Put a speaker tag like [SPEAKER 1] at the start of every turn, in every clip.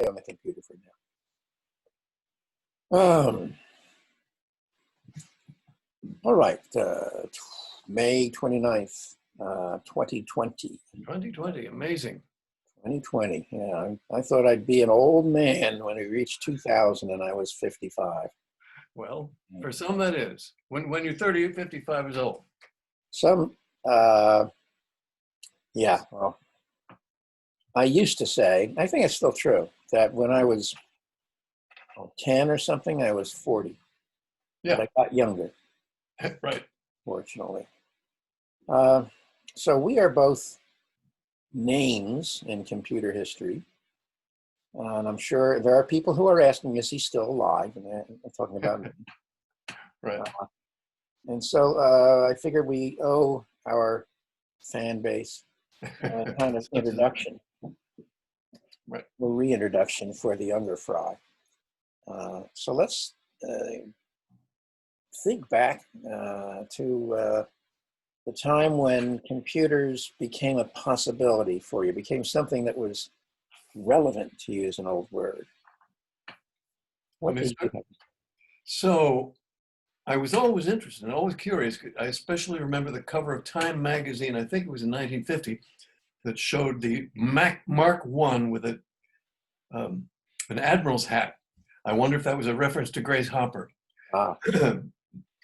[SPEAKER 1] on the computer for now. All right, May 29th, 2020.
[SPEAKER 2] 2020, amazing.
[SPEAKER 1] 2020, yeah. I thought I'd be an old man when we reached 2000 and I was 55.
[SPEAKER 2] Well, for some that is. When you're 30, you're 55 is old.
[SPEAKER 1] Some, yeah, well, I used to say, I think it's still true, that when I was 10 or something, I was 40.
[SPEAKER 2] Yeah.
[SPEAKER 1] But I got younger.
[SPEAKER 2] Right.
[SPEAKER 1] Fortunately. So we are both names in computer history. And I'm sure there are people who are asking, is he still alive? And they're talking about me.
[SPEAKER 2] Right.
[SPEAKER 1] And so I figured we owe our fan base a kind of introduction,
[SPEAKER 2] right,
[SPEAKER 1] a reintroduction for the younger fry. So let's think back to the time when computers became a possibility for you, became something that was relevant, to use an old word. What did you think?
[SPEAKER 2] So I was always interested and always curious. I especially remember the cover of Time magazine, I think it was in 1950, that showed the Mark I with an admiral's hat. I wonder if that was a reference to Grace Hopper.
[SPEAKER 1] Ah.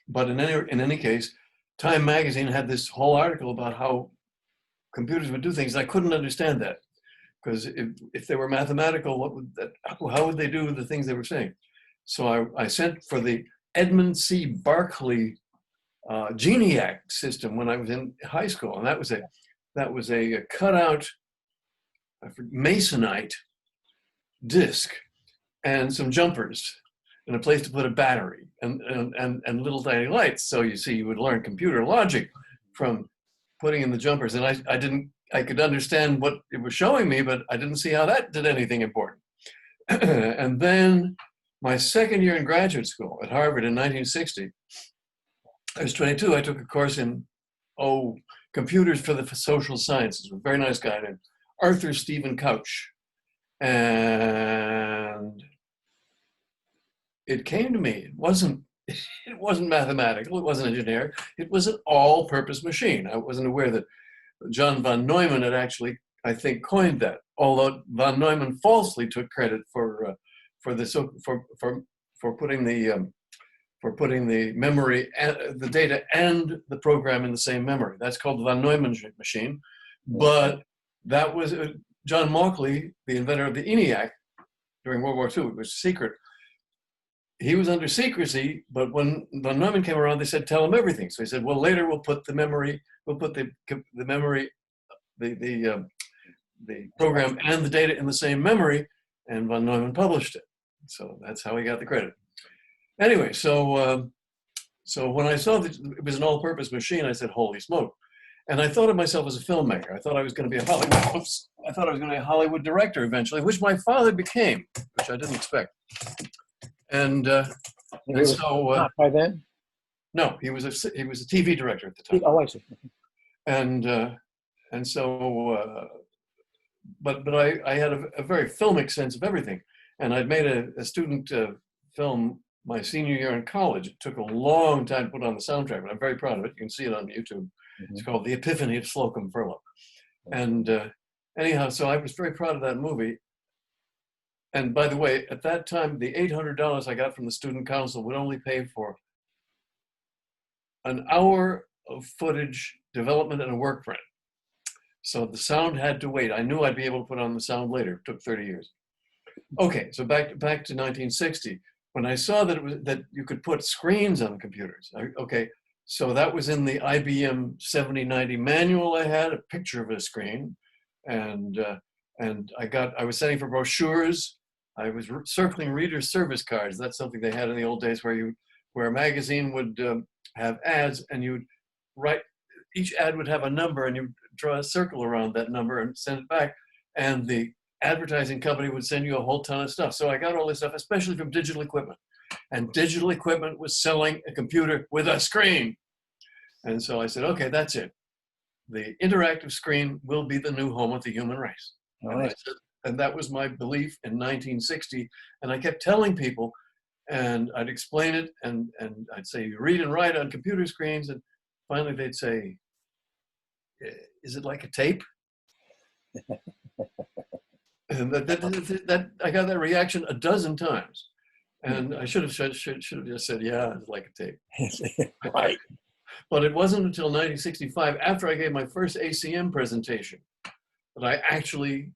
[SPEAKER 2] But in any case, Time magazine had this whole article about how computers would do things. I couldn't understand that, because if they were mathematical, how would they do the things they were saying? So I sent for the Edmund C. Berkeley GENIAC system when I was in high school, and that was a cutout masonite disc and some jumpers and a place to put a battery and little tiny lights. So you see, you would learn computer logic from putting in the jumpers. And I could understand what it was showing me, but I didn't see how that did anything important. And then my second year in graduate school at Harvard in 1960, I was 22. I took a course in, computers for the social sciences with a very nice guy named Arthur Stephen Couch. And it came to me, it wasn't mathematical, it wasn't engineering, it was an all-purpose machine. I wasn't aware that John von Neumann had actually, I think, coined that, although von Neumann falsely took credit for putting the memory, the data and the program in the same memory. That's called the von Neumann machine. But that was John Mauchly, the inventor of the ENIAC during World War II. It was secret. He was under secrecy, but when von Neumann came around, they said, tell him everything. So he said, well, later we'll put the memory, the program and the data in the same memory, and von Neumann published it. So that's how he got the credit. Anyway, so when I saw that it was an all-purpose machine, I said, holy smoke. And I thought of myself as a filmmaker. I thought I was going to be a Hollywood director eventually, which my father became, which I didn't expect. And so
[SPEAKER 1] not by then?
[SPEAKER 2] No, he was a TV director at the time.
[SPEAKER 1] Oh, I see.
[SPEAKER 2] And so, but I had a very filmic sense of everything, and I'd made a student film my senior year in college. It took a long time to put on the soundtrack, but I'm very proud of it. You can see it on YouTube. Mm-hmm. It's called The Epiphany of Slocum Furlow. And anyhow, so I was very proud of that movie. And by the way, at that time, the $800 I got from the student council would only pay for an hour of footage development and a work print. So the sound had to wait. I knew I'd be able to put on the sound later. It took 30 years. Okay, so back to 1960, when I saw that you could put screens on computers. Okay, so that was in the IBM 7090 manual. I had a picture of a screen, and I was sending for brochures. I was circling reader service cards. That's something they had in the old days, where a magazine would have ads, and you'd write, each ad would have a number, and you draw a circle around that number and send it back, and the advertising company would send you a whole ton of stuff. So I got all this stuff, especially from Digital Equipment, and Digital Equipment was selling a computer with a screen. And so I said, okay, that's it. The interactive screen will be the new home of the human race.
[SPEAKER 1] Nice.
[SPEAKER 2] And that was my belief in 1960. And I kept telling people, and I'd explain it, and I'd say, you read and write on computer screens, and finally they'd say, is it like a tape? And that I got that reaction a dozen times. And I should have just said, yeah, it's like a tape.
[SPEAKER 1] Right.
[SPEAKER 2] But it wasn't until 1965, after I gave my first ACM presentation, that I actually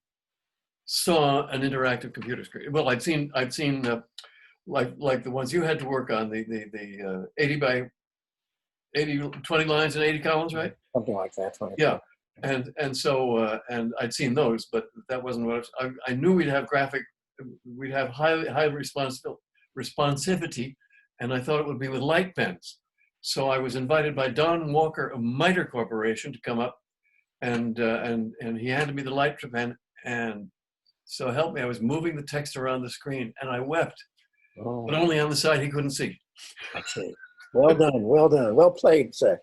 [SPEAKER 2] saw an interactive computer screen. Well, I'd seen like the ones you had to work on, the 80 by 80, 20 lines and 80 columns, right?
[SPEAKER 1] Something like that. 20.
[SPEAKER 2] Yeah. And so I'd seen those, but that wasn't what I knew. We'd have high responsivity, and I thought it would be with light pens. So I was invited by Don Walker of Miter Corporation to come up, and he handed me the light pen, and so help me, I was moving the text around the screen, and I wept, but only on the side he couldn't see.
[SPEAKER 1] I see. Well done, well played, sir.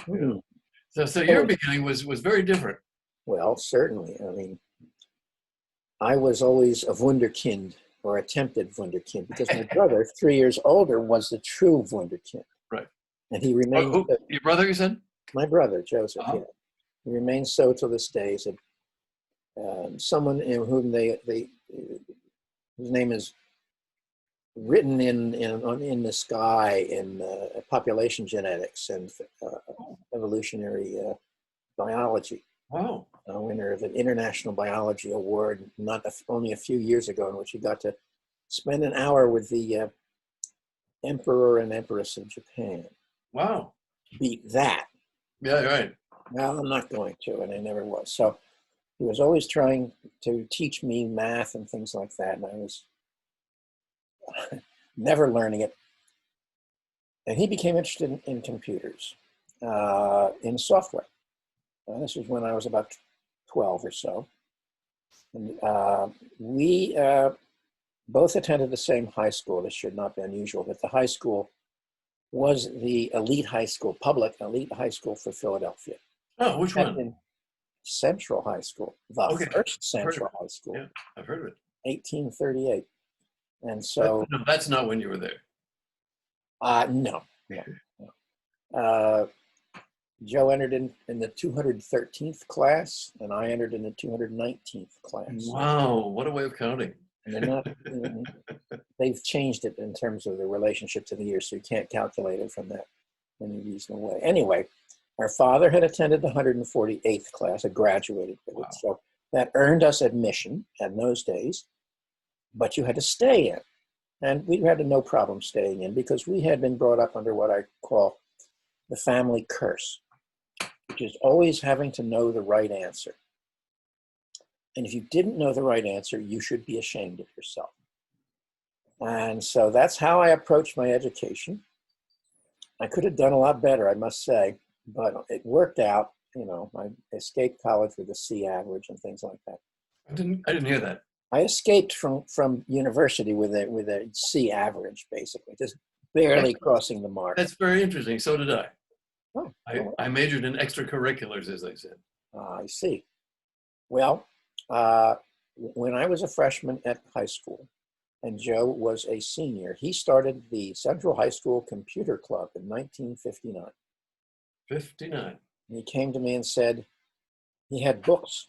[SPEAKER 2] Yeah. So your beginning was very different.
[SPEAKER 1] Well, certainly. I mean, I was always a wunderkind, or attempted wunderkind, because my brother, 3 years older, was the true wunderkind.
[SPEAKER 2] Right.
[SPEAKER 1] And he remained.
[SPEAKER 2] Your brother, you said?
[SPEAKER 1] My brother, Joseph.
[SPEAKER 2] Uh-huh.
[SPEAKER 1] Yeah. He remains so to this day. He's someone in whom his name is written in the sky in population genetics and evolutionary biology.
[SPEAKER 2] Wow.
[SPEAKER 1] Winner of an International Biology Award only a few years ago, in which he got to spend an hour with the Emperor and Empress of Japan.
[SPEAKER 2] Wow.
[SPEAKER 1] Beat that.
[SPEAKER 2] Yeah, right.
[SPEAKER 1] Well, I'm not going to, and I never was. So he was always trying to teach me math and things like that, and I was never learning it. And he became interested in computers, in software. This was when I was about 12 or so. And we both attended the same high school. This should not be unusual, but the high school was the elite high school, public elite high school for Philadelphia.
[SPEAKER 2] Oh, which one?
[SPEAKER 1] Central High School, the first Central High School.
[SPEAKER 2] Yeah, I've heard of it.
[SPEAKER 1] 1838. And so...
[SPEAKER 2] No, that's not when you were there.
[SPEAKER 1] No. Joe entered in the 213th class, and I entered in the 219th class.
[SPEAKER 2] Wow, what a way of counting.
[SPEAKER 1] And they're not, they've changed it in terms of the relationship to the year, so you can't calculate it from that in a reasonable way. Anyway, our father had attended the 148th class, had graduated with it, so that earned us admission in those days, but you had to stay in. And we had no problem staying in because we had been brought up under what I call the family curse, which is always having to know the right answer. And if you didn't know the right answer, you should be ashamed of yourself. And so that's how I approached my education. I could have done a lot better, I must say, but it worked out. You know, I escaped college with a C average and things like that.
[SPEAKER 2] I didn't hear that.
[SPEAKER 1] I escaped from university with a C average, basically, just barely crossing the mark.
[SPEAKER 2] That's very interesting. So did I.
[SPEAKER 1] Oh,
[SPEAKER 2] I majored in extracurriculars, as they said.
[SPEAKER 1] I see. Well, when I was a freshman at high school and Joe was a senior, he started the Central High School Computer Club in 1959.
[SPEAKER 2] 59.
[SPEAKER 1] And he came to me and said he had books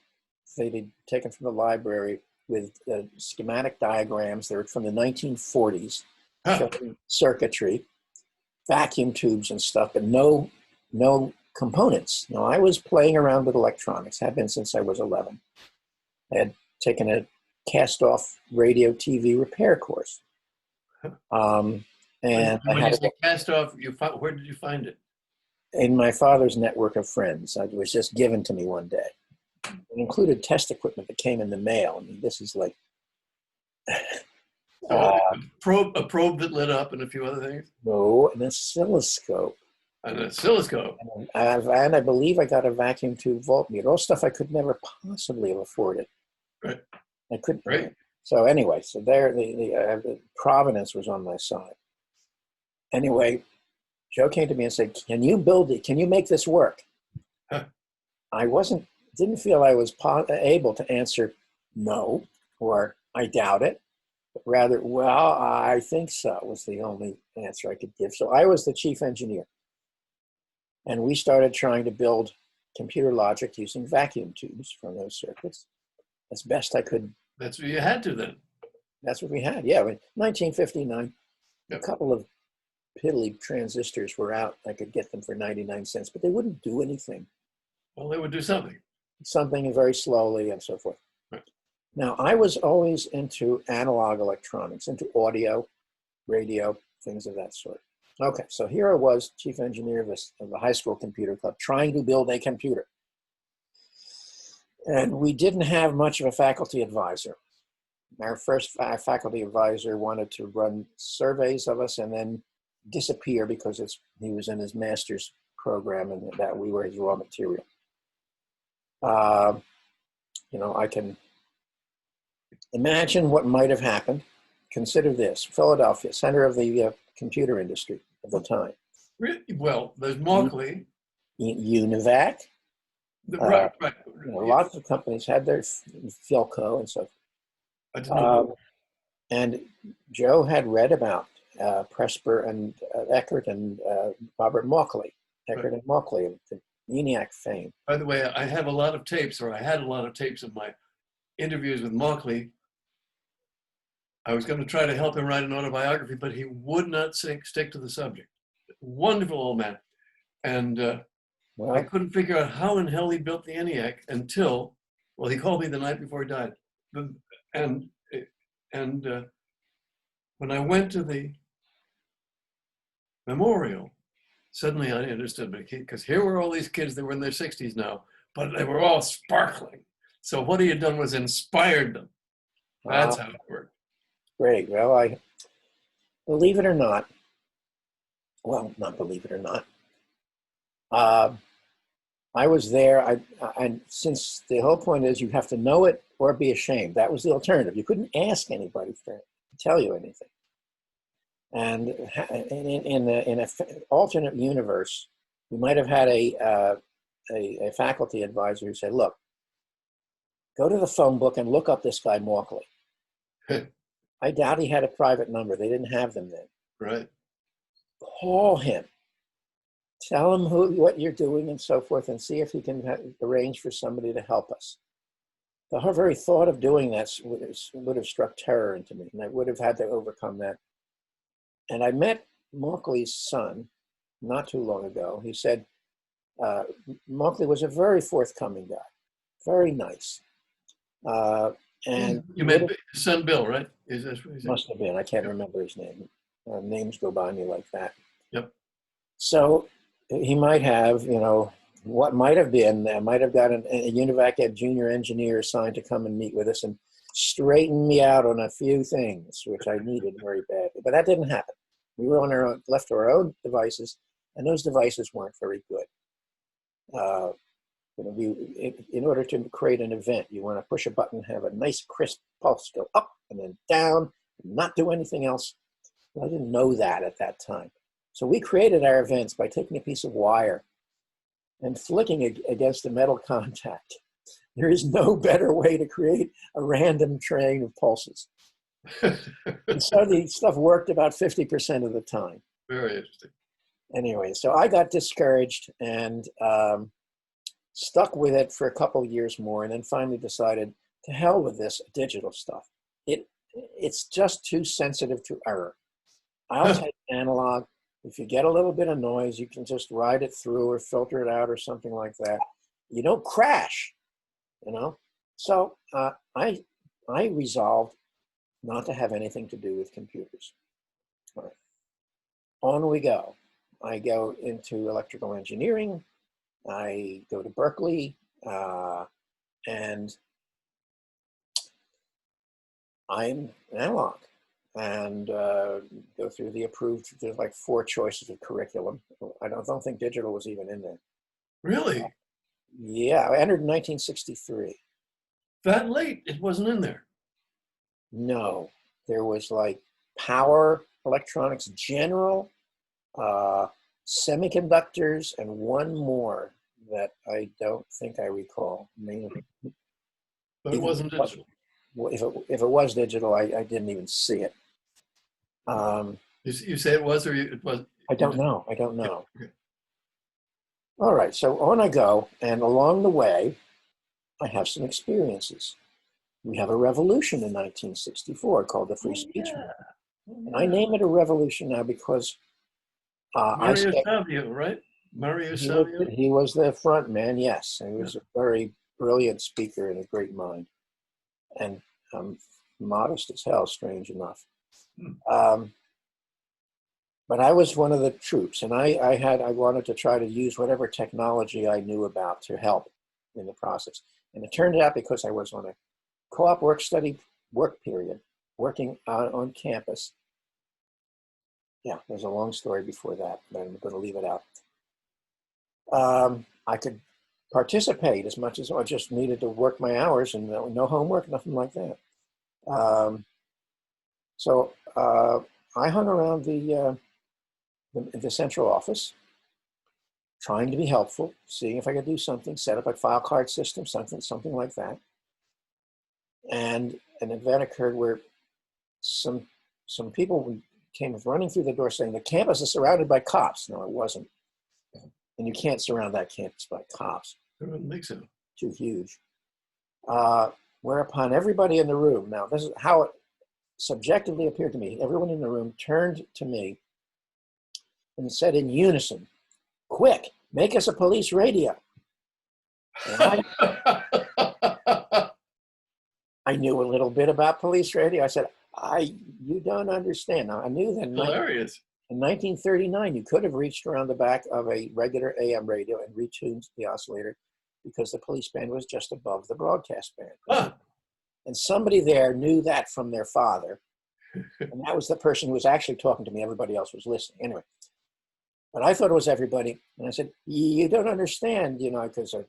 [SPEAKER 1] they'd taken from the library with schematic diagrams. They were from the 1940s, showing circuitry, vacuum tubes and stuff, but no components. Now, I was playing around with electronics, had been since I was 11. I had taken a cast-off radio TV repair course. And
[SPEAKER 2] when you say cast-off, where did you find it?
[SPEAKER 1] In my father's network of friends. It was just given to me one day. It included test equipment that came in the mail. I mean, this is like...
[SPEAKER 2] a probe that lit up and a few other things?
[SPEAKER 1] No, an oscilloscope.
[SPEAKER 2] An oscilloscope.
[SPEAKER 1] And I believe I got a vacuum tube voltmeter. All stuff I could never possibly have afforded.
[SPEAKER 2] Right.
[SPEAKER 1] I couldn't.
[SPEAKER 2] Right.
[SPEAKER 1] So anyway, so there, the Providence was on my side. Anyway, Joe came to me and said, "Can you build it? Can you make this work?"
[SPEAKER 2] Huh.
[SPEAKER 1] I didn't feel I was able to answer no, or I doubt it. But rather, well, I think so was the only answer I could give. So I was the chief engineer. And we started trying to build computer logic using vacuum tubes from those circuits as best I could.
[SPEAKER 2] That's what you had to then.
[SPEAKER 1] That's what we had. Yeah, in 1959, a
[SPEAKER 2] Yep.
[SPEAKER 1] couple of piddly transistors were out. I could get them for 99 cents, but they wouldn't do anything.
[SPEAKER 2] Well, they would do something.
[SPEAKER 1] Something very slowly and so forth.
[SPEAKER 2] Right.
[SPEAKER 1] Now, I was always into analog electronics, into audio, radio, things of that sort. Okay, so here I was, chief engineer of the high school computer club, trying to build a computer. And we didn't have much of a faculty advisor. Our first faculty advisor wanted to run surveys of us and then disappear because he was in his master's program and that we were his raw material. I can imagine what might have happened. Consider this: Philadelphia, center of the computer industry of the time.
[SPEAKER 2] Really? Well, there's Markley.
[SPEAKER 1] Univac.
[SPEAKER 2] Right.
[SPEAKER 1] Lots of companies had their Philco and so forth.
[SPEAKER 2] I didn't know.
[SPEAKER 1] And Joe had read about Presper and Eckert and Robert Markley, Eckert and Markley, of the ENIAC fame.
[SPEAKER 2] By the way, I have a lot of tapes, or I had a lot of tapes of my interviews with Markley. I was going to try to help him write an autobiography, but he would not stick to the subject. Wonderful old man. And I couldn't figure out how in hell he built the ENIAC until, well, he called me the night before he died. And when I went to the memorial, suddenly I understood, because here were all these kids that were in their 60s now, but they were all sparkling. So what he had done was inspired them. That's how it worked.
[SPEAKER 1] Great. Well, I believe it or not, well, not believe it or not, I was there. And since the whole point is you have to know it or be ashamed, that was the alternative. You couldn't ask anybody to tell you anything. And in an alternate universe, we might have had a faculty advisor who said, "Look, go to the phone book and look up this guy Markley." I doubt he had a private number. They didn't have them then.
[SPEAKER 2] Right.
[SPEAKER 1] Call him. Tell him what you're doing and so forth, and see if he can arrange for somebody to help us. The very thought of doing that would have struck terror into me, and I would have had to overcome that. And I met Markley's son not too long ago. He said Markley was a very forthcoming guy, very nice. And
[SPEAKER 2] you met his son Bill, right?
[SPEAKER 1] Must have been. I can't remember his name. Names go by me like that.
[SPEAKER 2] Yep.
[SPEAKER 1] So he might have, what might have been, might have got a Univac Ed junior engineer assigned to come and meet with us and straighten me out on a few things, which I needed very badly. But that didn't happen. We were on our own, left to our own devices, and those devices weren't very good. In order to create an event, you want to push a button, have a nice crisp pulse go up and then down, and not do anything else. Well, I didn't know that at that time. So we created our events by taking a piece of wire and flicking it against a metal contact. There is no better way to create a random train of pulses. And so the stuff worked about 50% of the time.
[SPEAKER 2] Very interesting.
[SPEAKER 1] Anyway, so I got discouraged and stuck with it for a couple of years more, and then finally decided, to hell with this digital stuff. It's just too sensitive to error. I'll take analog. If you get a little bit of noise, you can just ride it through or filter it out or something like that. You don't crash, So I resolved not to have anything to do with computers. All right. On we go. I go into electrical engineering. I go to Berkeley, and I'm analog, and go through the approved. There's like 4 choices of curriculum. I don't think digital was even in there.
[SPEAKER 2] Really?
[SPEAKER 1] Yeah, I entered in 1963.
[SPEAKER 2] That late? It wasn't in there.
[SPEAKER 1] No, there was like power, electronics, general, semiconductors, and one more that I don't think I recall.
[SPEAKER 2] But it wasn't digital.
[SPEAKER 1] if it was digital, I didn't even see it.
[SPEAKER 2] You say it was, or it was?
[SPEAKER 1] I don't know. I don't know.
[SPEAKER 2] Okay.
[SPEAKER 1] All right, so on I go, and along the way, I have some experiences. We have a revolution in 1964 called the Free Speech Movement. And I name it a revolution now because
[SPEAKER 2] Mario Savio, right? Mario Savio?
[SPEAKER 1] he was the front man, yes. And he was
[SPEAKER 2] Yeah.
[SPEAKER 1] a very brilliant speaker and a great mind. And modest as hell, strange enough. But I was one of the troops, and I wanted to try to use whatever technology I knew about to help in the process. And it turned out, because I was on a co-op work-study work period, working on campus. Yeah, there's a long story before that, but I'm going to leave it out. I could participate as much as I just needed to work my hours, and no homework, nothing like that. So I hung around the central office, trying to be helpful, seeing if I could do something, set up a file card system, something like that. And an event occurred where some people came running through the door saying, the campus is surrounded by cops. No, it wasn't. And you can't surround that campus by cops.
[SPEAKER 2] I don't think so.
[SPEAKER 1] Too huge. Whereupon everybody in the room, now this is how it subjectively appeared to me, everyone in the room turned to me and said in unison, quick, make us a police radio. And I knew a little bit about police radio. I said, you don't understand. Now, I knew that
[SPEAKER 2] Hilarious.
[SPEAKER 1] In 1939, you could have reached around the back of a regular AM radio and retuned the oscillator because the police band was just above the broadcast band.
[SPEAKER 2] Huh.
[SPEAKER 1] And somebody there knew that from their father. And that was the person who was actually talking to me. Everybody else was listening. Anyway, but I thought it was everybody. And I said, you don't understand, because of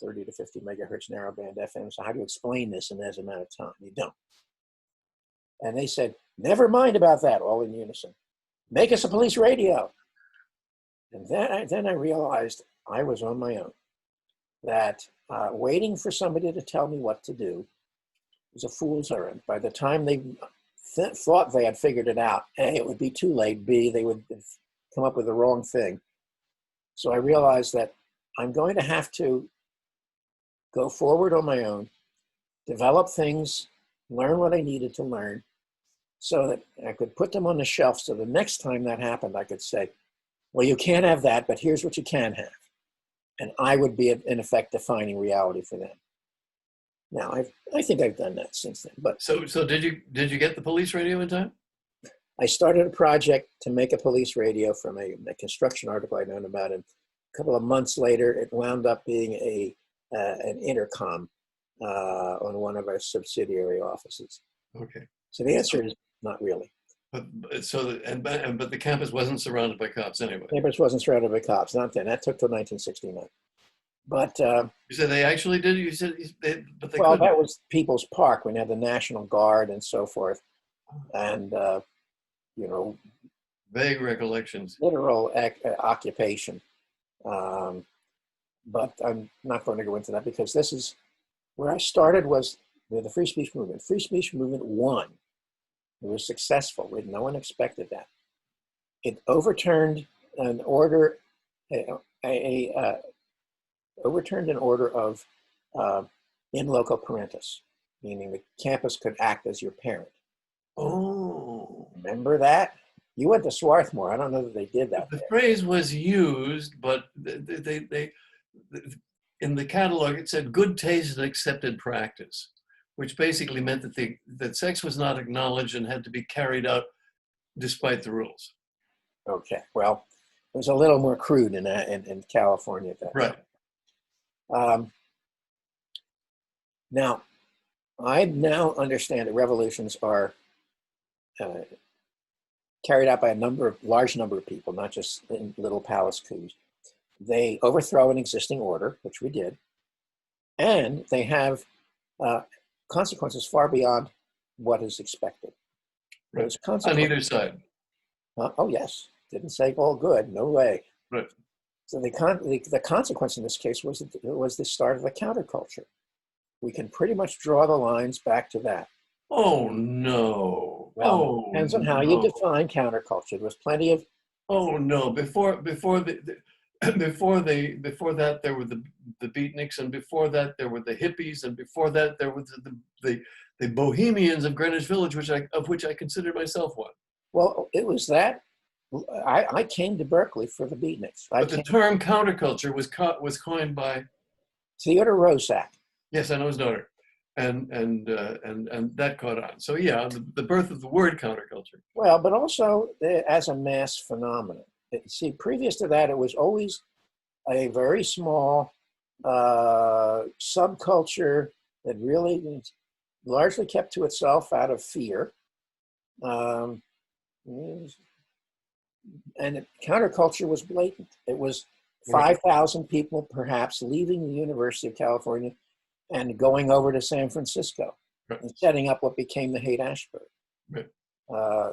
[SPEAKER 1] 30 to 50 megahertz narrowband FM. So how do you explain this in as amount of time? You don't. And they said, never mind about that, all in unison. Make us a police radio. And then I realized I was on my own, that waiting for somebody to tell me what to do was a fool's errand. By the time they thought they had figured it out, A, it would be too late, B, they would come up with the wrong thing. So I realized that I'm going to have to go forward on my own, develop things, learn what I needed to learn, so that I could put them on the shelf so the next time that happened, I could say, well, you can't have that, but here's what you can have. And I would be, in effect, defining reality for them. Now, I think I've done that since then. But
[SPEAKER 2] so did you get the police radio in time?
[SPEAKER 1] I started a project to make a police radio from a construction article I'd known about. And a couple of months later, it wound up being an intercom on one of our subsidiary offices.
[SPEAKER 2] Okay.
[SPEAKER 1] So the answer is not really.
[SPEAKER 2] But the campus wasn't surrounded by cops anyway.
[SPEAKER 1] Campus wasn't surrounded by cops. Not then. That took till 1969. But
[SPEAKER 2] you said they actually did. You said, but they.
[SPEAKER 1] Well,
[SPEAKER 2] couldn't.
[SPEAKER 1] that was People's Park when you had the National Guard and so forth, and
[SPEAKER 2] Vague recollections.
[SPEAKER 1] Literal occupation. But I'm not going to go into that because this is where I started. Was the Free Speech Movement. Free Speech Movement won. It was successful. No one expected that. It overturned an order, overturned an order of in loco parentis, meaning the campus could act as your parent.
[SPEAKER 2] Oh.
[SPEAKER 1] Remember that? You went to Swarthmore. I don't know that they did that.
[SPEAKER 2] The phrase was used, but they in the catalog it said good taste and accepted practice, which basically meant that sex was not acknowledged and had to be carried out despite the rules.
[SPEAKER 1] Okay, well, it was a little more crude in California at that
[SPEAKER 2] Right.
[SPEAKER 1] Now, I now understand that revolutions are carried out by a large number of people, not just in little palace coups. They overthrow an existing order, which we did, and they have consequences far beyond what is expected.
[SPEAKER 2] Right. On either side.
[SPEAKER 1] Oh yes, didn't say all good. No way.
[SPEAKER 2] Right.
[SPEAKER 1] So the consequence in this case was the start of the counterculture. we can pretty much draw the lines back to that.
[SPEAKER 2] Oh no.
[SPEAKER 1] Well, it
[SPEAKER 2] Oh
[SPEAKER 1] depends on how you
[SPEAKER 2] no.
[SPEAKER 1] define counterculture. There was plenty of,
[SPEAKER 2] Oh no! Before before that there were the beatniks, and before that there were the hippies, and before that there was the bohemians of Greenwich Village, of which I consider myself one.
[SPEAKER 1] well, it was that. I came to Berkeley for the beatniks. I
[SPEAKER 2] But the
[SPEAKER 1] came
[SPEAKER 2] term counterculture was coined by,
[SPEAKER 1] Theodore Roszak.
[SPEAKER 2] yes, I know his daughter, and that caught on. So yeah, the birth of the word counterculture.
[SPEAKER 1] Well, but also as a mass phenomenon. See, previous to that, it was always a very small subculture that really largely kept to itself out of fear. Um, and counterculture was blatant. It was 5,000 people perhaps leaving the University of California and going over to San Francisco and setting up what became the Haight-Ashbury.
[SPEAKER 2] Right.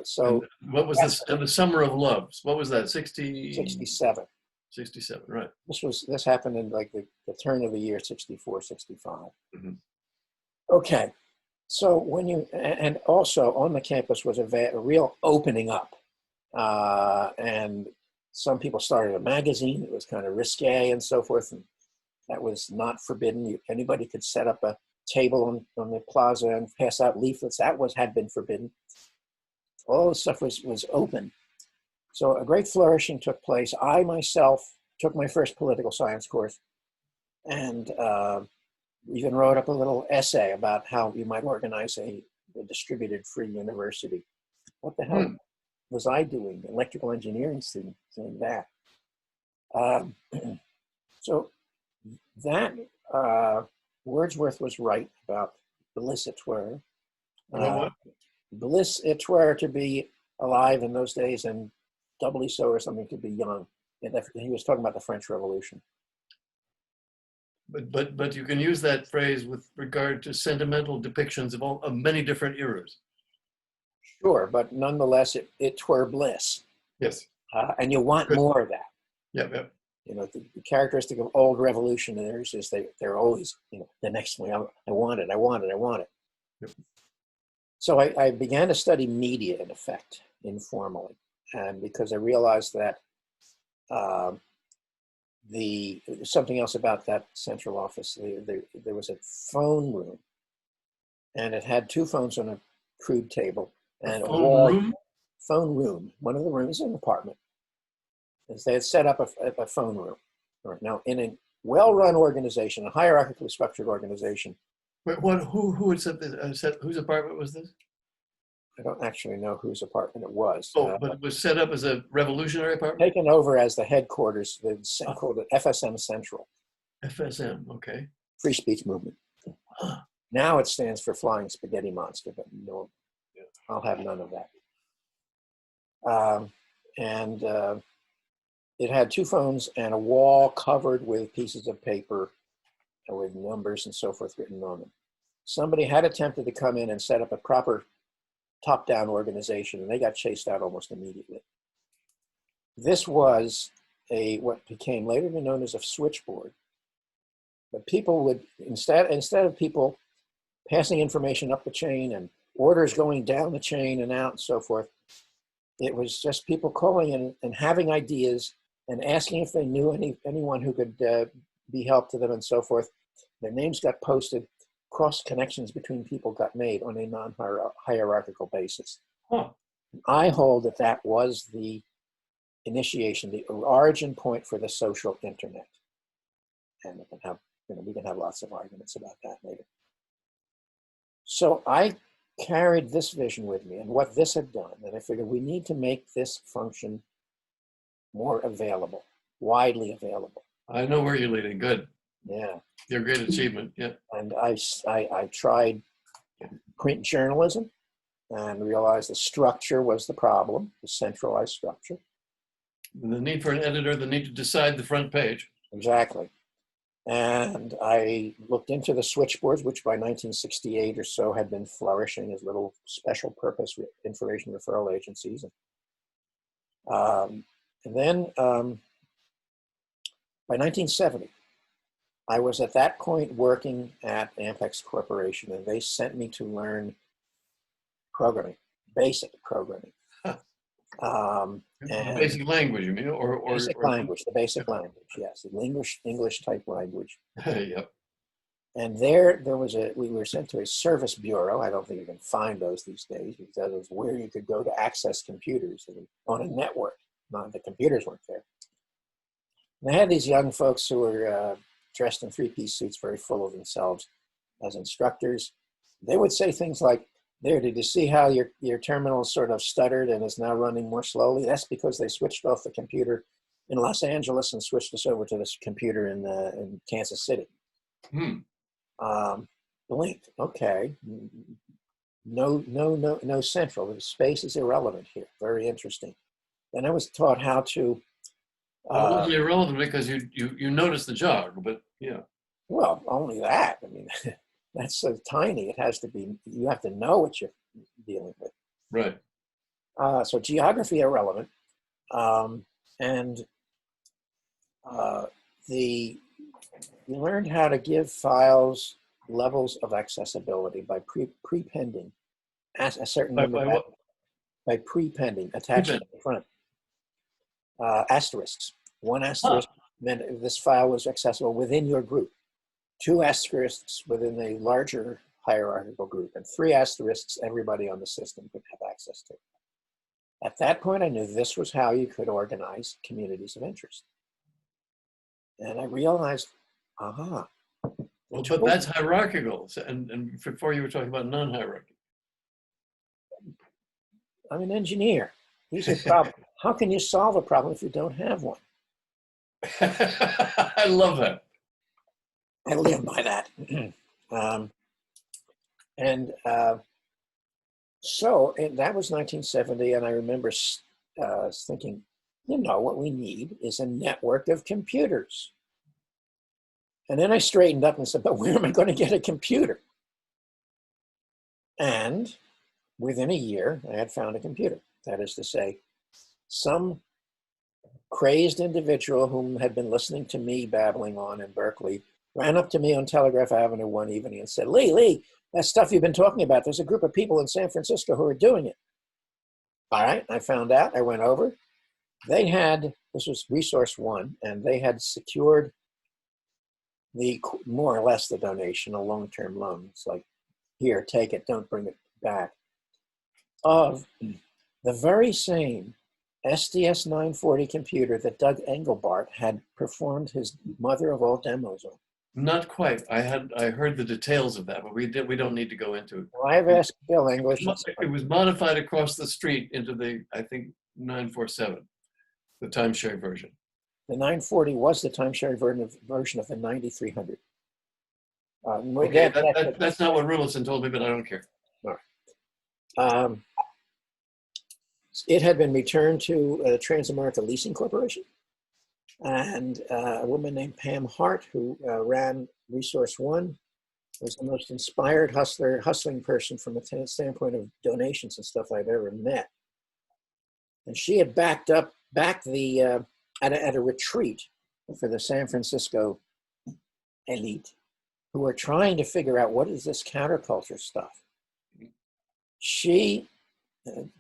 [SPEAKER 1] So
[SPEAKER 2] and what was this? And the Summer of Loves. What was that?
[SPEAKER 1] 67.
[SPEAKER 2] 67, right.
[SPEAKER 1] This happened in like the turn of the year 64, 65.
[SPEAKER 2] Mm-hmm.
[SPEAKER 1] Okay. So when you, and also on the campus was a real opening up. And some people started a magazine. It was kind of risque and so forth. And that was not forbidden. Anybody could set up a table on the plaza and pass out leaflets. That had been forbidden. All this stuff was open. So a great flourishing took place. I myself took my first political science course and even wrote up a little essay about how you might organize a distributed free university. What the hell was I doing? Electrical engineering student doing that. So that Wordsworth was right about bliss it were. Bliss it were to be alive in those days, and doubly so or something to be young. And he was talking about the French Revolution.
[SPEAKER 2] But you can use that phrase with regard to sentimental depictions of many different eras.
[SPEAKER 1] Sure, but nonetheless, it twere bliss.
[SPEAKER 2] Yes.
[SPEAKER 1] And you want more of that.
[SPEAKER 2] Yep.
[SPEAKER 1] You know, the characteristic of old revolutionaries is they're always, the next one. I want it. Yep. So I began to study media, in effect, informally, and because I realized that something else about that central office. There was a phone room, and it had two phones on a crude table and a wall. Phone room. One of the rooms in an apartment. They had set up a phone room. Right. Now, in a well-run organization, a hierarchically structured organization.
[SPEAKER 2] Wait, who had said this? Whose apartment was this?
[SPEAKER 1] I don't actually know whose apartment it was.
[SPEAKER 2] But it was set up as a revolutionary apartment?
[SPEAKER 1] Taken over as the headquarters, called it FSM Central.
[SPEAKER 2] FSM, okay.
[SPEAKER 1] Free Speech Movement. Now it stands for Flying Spaghetti Monster, but no, I'll have none of that. It had two phones and a wall covered with pieces of paper with numbers and so forth written on them. Somebody had attempted to come in and set up a proper top-down organization, and they got chased out almost immediately. This was what became later known as a switchboard. But people would, instead of people passing information up the chain and orders going down the chain and out and so forth, it was just people calling in and having ideas and asking if they knew anyone who could be help to them and so forth. Their names got posted. Cross connections between people got made on a non-hierarchical basis.
[SPEAKER 2] Huh.
[SPEAKER 1] I hold that was the initiation, the origin point for the social internet. And we can have lots of arguments about that later. So I carried this vision with me and what this had done, and I figured we need to make this function more available, widely available.
[SPEAKER 2] I know where you're leading. Good.
[SPEAKER 1] Yeah.
[SPEAKER 2] Your great achievement. Yeah.
[SPEAKER 1] And I tried print journalism and realized the structure was the problem, the centralized structure.
[SPEAKER 2] The need for an editor, the need to decide the front page.
[SPEAKER 1] Exactly. And I looked into the switchboards, which by 1968 or so had been flourishing as little special purpose information referral agencies. And then by 1970, I was at that point working at Ampex Corporation, and they sent me to learn programming, basic programming.
[SPEAKER 2] The
[SPEAKER 1] And
[SPEAKER 2] basic language, you mean,
[SPEAKER 1] basic
[SPEAKER 2] or
[SPEAKER 1] language, the basic language, yes, the English type language.
[SPEAKER 2] yep.
[SPEAKER 1] And there was we were sent to a service bureau. I don't think you can find those these days, because that was where you could go to access computers on a network. The computers weren't there. And they had these young folks who were dressed in three-piece suits, very full of themselves as instructors. They would say things like, "There, did you see how your terminal sort of stuttered and is now running more slowly? That's because they switched off the computer in Los Angeles and switched us over to this computer in Kansas City."
[SPEAKER 2] Hmm.
[SPEAKER 1] Blinked. Okay. No central. The space is irrelevant here. Very interesting. Then I was taught how to.
[SPEAKER 2] Well, it wasn't irrelevant because you noticed the jog, but yeah.
[SPEAKER 1] Well, only that. I mean, that's so tiny. It has to be. You have to know what you're dealing with.
[SPEAKER 2] Right.
[SPEAKER 1] So geography irrelevant, and you learned how to give files levels of accessibility by prepending a certain number
[SPEAKER 2] By what?
[SPEAKER 1] by prepending attached to the front. Asterisks. One asterisk meant this file was accessible within your group. Two asterisks within a larger hierarchical group, and three asterisks everybody on the system could have access to. At that point, I knew this was how you could organize communities of interest. And I realized, aha.
[SPEAKER 2] Well, but that's hierarchical. And before you were talking about non-hierarchical.
[SPEAKER 1] I'm an engineer. These are problems. How can you solve a problem if you don't have one?
[SPEAKER 2] I love that.
[SPEAKER 1] I live by that. So that was 1970, and I remember thinking, what we need is a network of computers. And then I straightened up and said, but where am I going to get a computer? And within a year, I had found a computer. That is to say, some crazed individual whom had been listening to me babbling on in Berkeley ran up to me on Telegraph Avenue one evening and said, Lee, that stuff you've been talking about, there's a group of people in San Francisco who are doing it. All right, I found out, I went over. This was Resource One, and they had secured more or less the donation, a long-term loan. It's like, here, take it, don't bring it back. Of the very same SDS 940 computer that Doug Engelbart had performed his mother of all demos on.
[SPEAKER 2] Not quite. I heard the details of that, but we don't need to go into it.
[SPEAKER 1] Well, I've asked Bill English.
[SPEAKER 2] It was modified across the street into the, I think, 947, the timeshare version.
[SPEAKER 1] The 940 was the timeshare version of the 9300.
[SPEAKER 2] Okay, that's not what Rulison told me, but I don't care.
[SPEAKER 1] All right. It had been returned to Transamerica Leasing Corporation, and a woman named Pam Hart, who ran Resource One, was the most inspired hustling person from a standpoint of donations and stuff I've ever met. And she had backed the at a retreat for the San Francisco elite, who were trying to figure out what is this counterculture stuff. She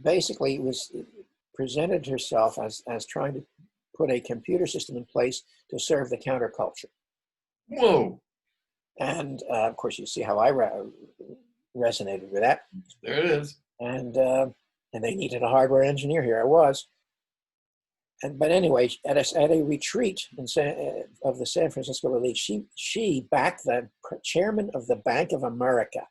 [SPEAKER 1] basically presented herself as trying to put a computer system in place to serve the counterculture.
[SPEAKER 2] Whoa!
[SPEAKER 1] And of course, you see how I resonated with that.
[SPEAKER 2] There it is.
[SPEAKER 1] And they needed a hardware engineer. Here I was. But anyway, at a retreat of the San Francisco elite, she backed the chairman of the Bank of America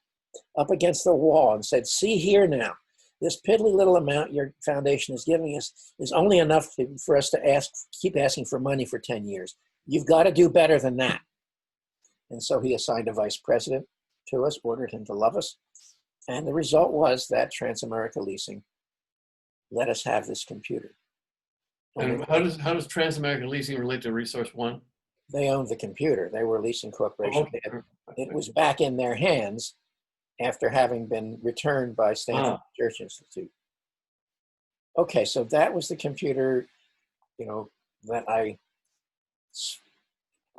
[SPEAKER 1] up against the wall and said, "See here now. This piddly little amount your foundation is giving us is only enough for us to keep asking for money for 10 years. You've got to do better than that." And so he assigned a vice president to us, ordered him to love us. And the result was that Transamerica Leasing let us have this computer.
[SPEAKER 2] And how does Transamerica Leasing relate to Resource One?
[SPEAKER 1] They owned the computer. They were a leasing corporation.
[SPEAKER 2] Oh, okay.
[SPEAKER 1] It was back in their hands after having been returned by Stanford Research Institute. Okay, so that was the computer, that I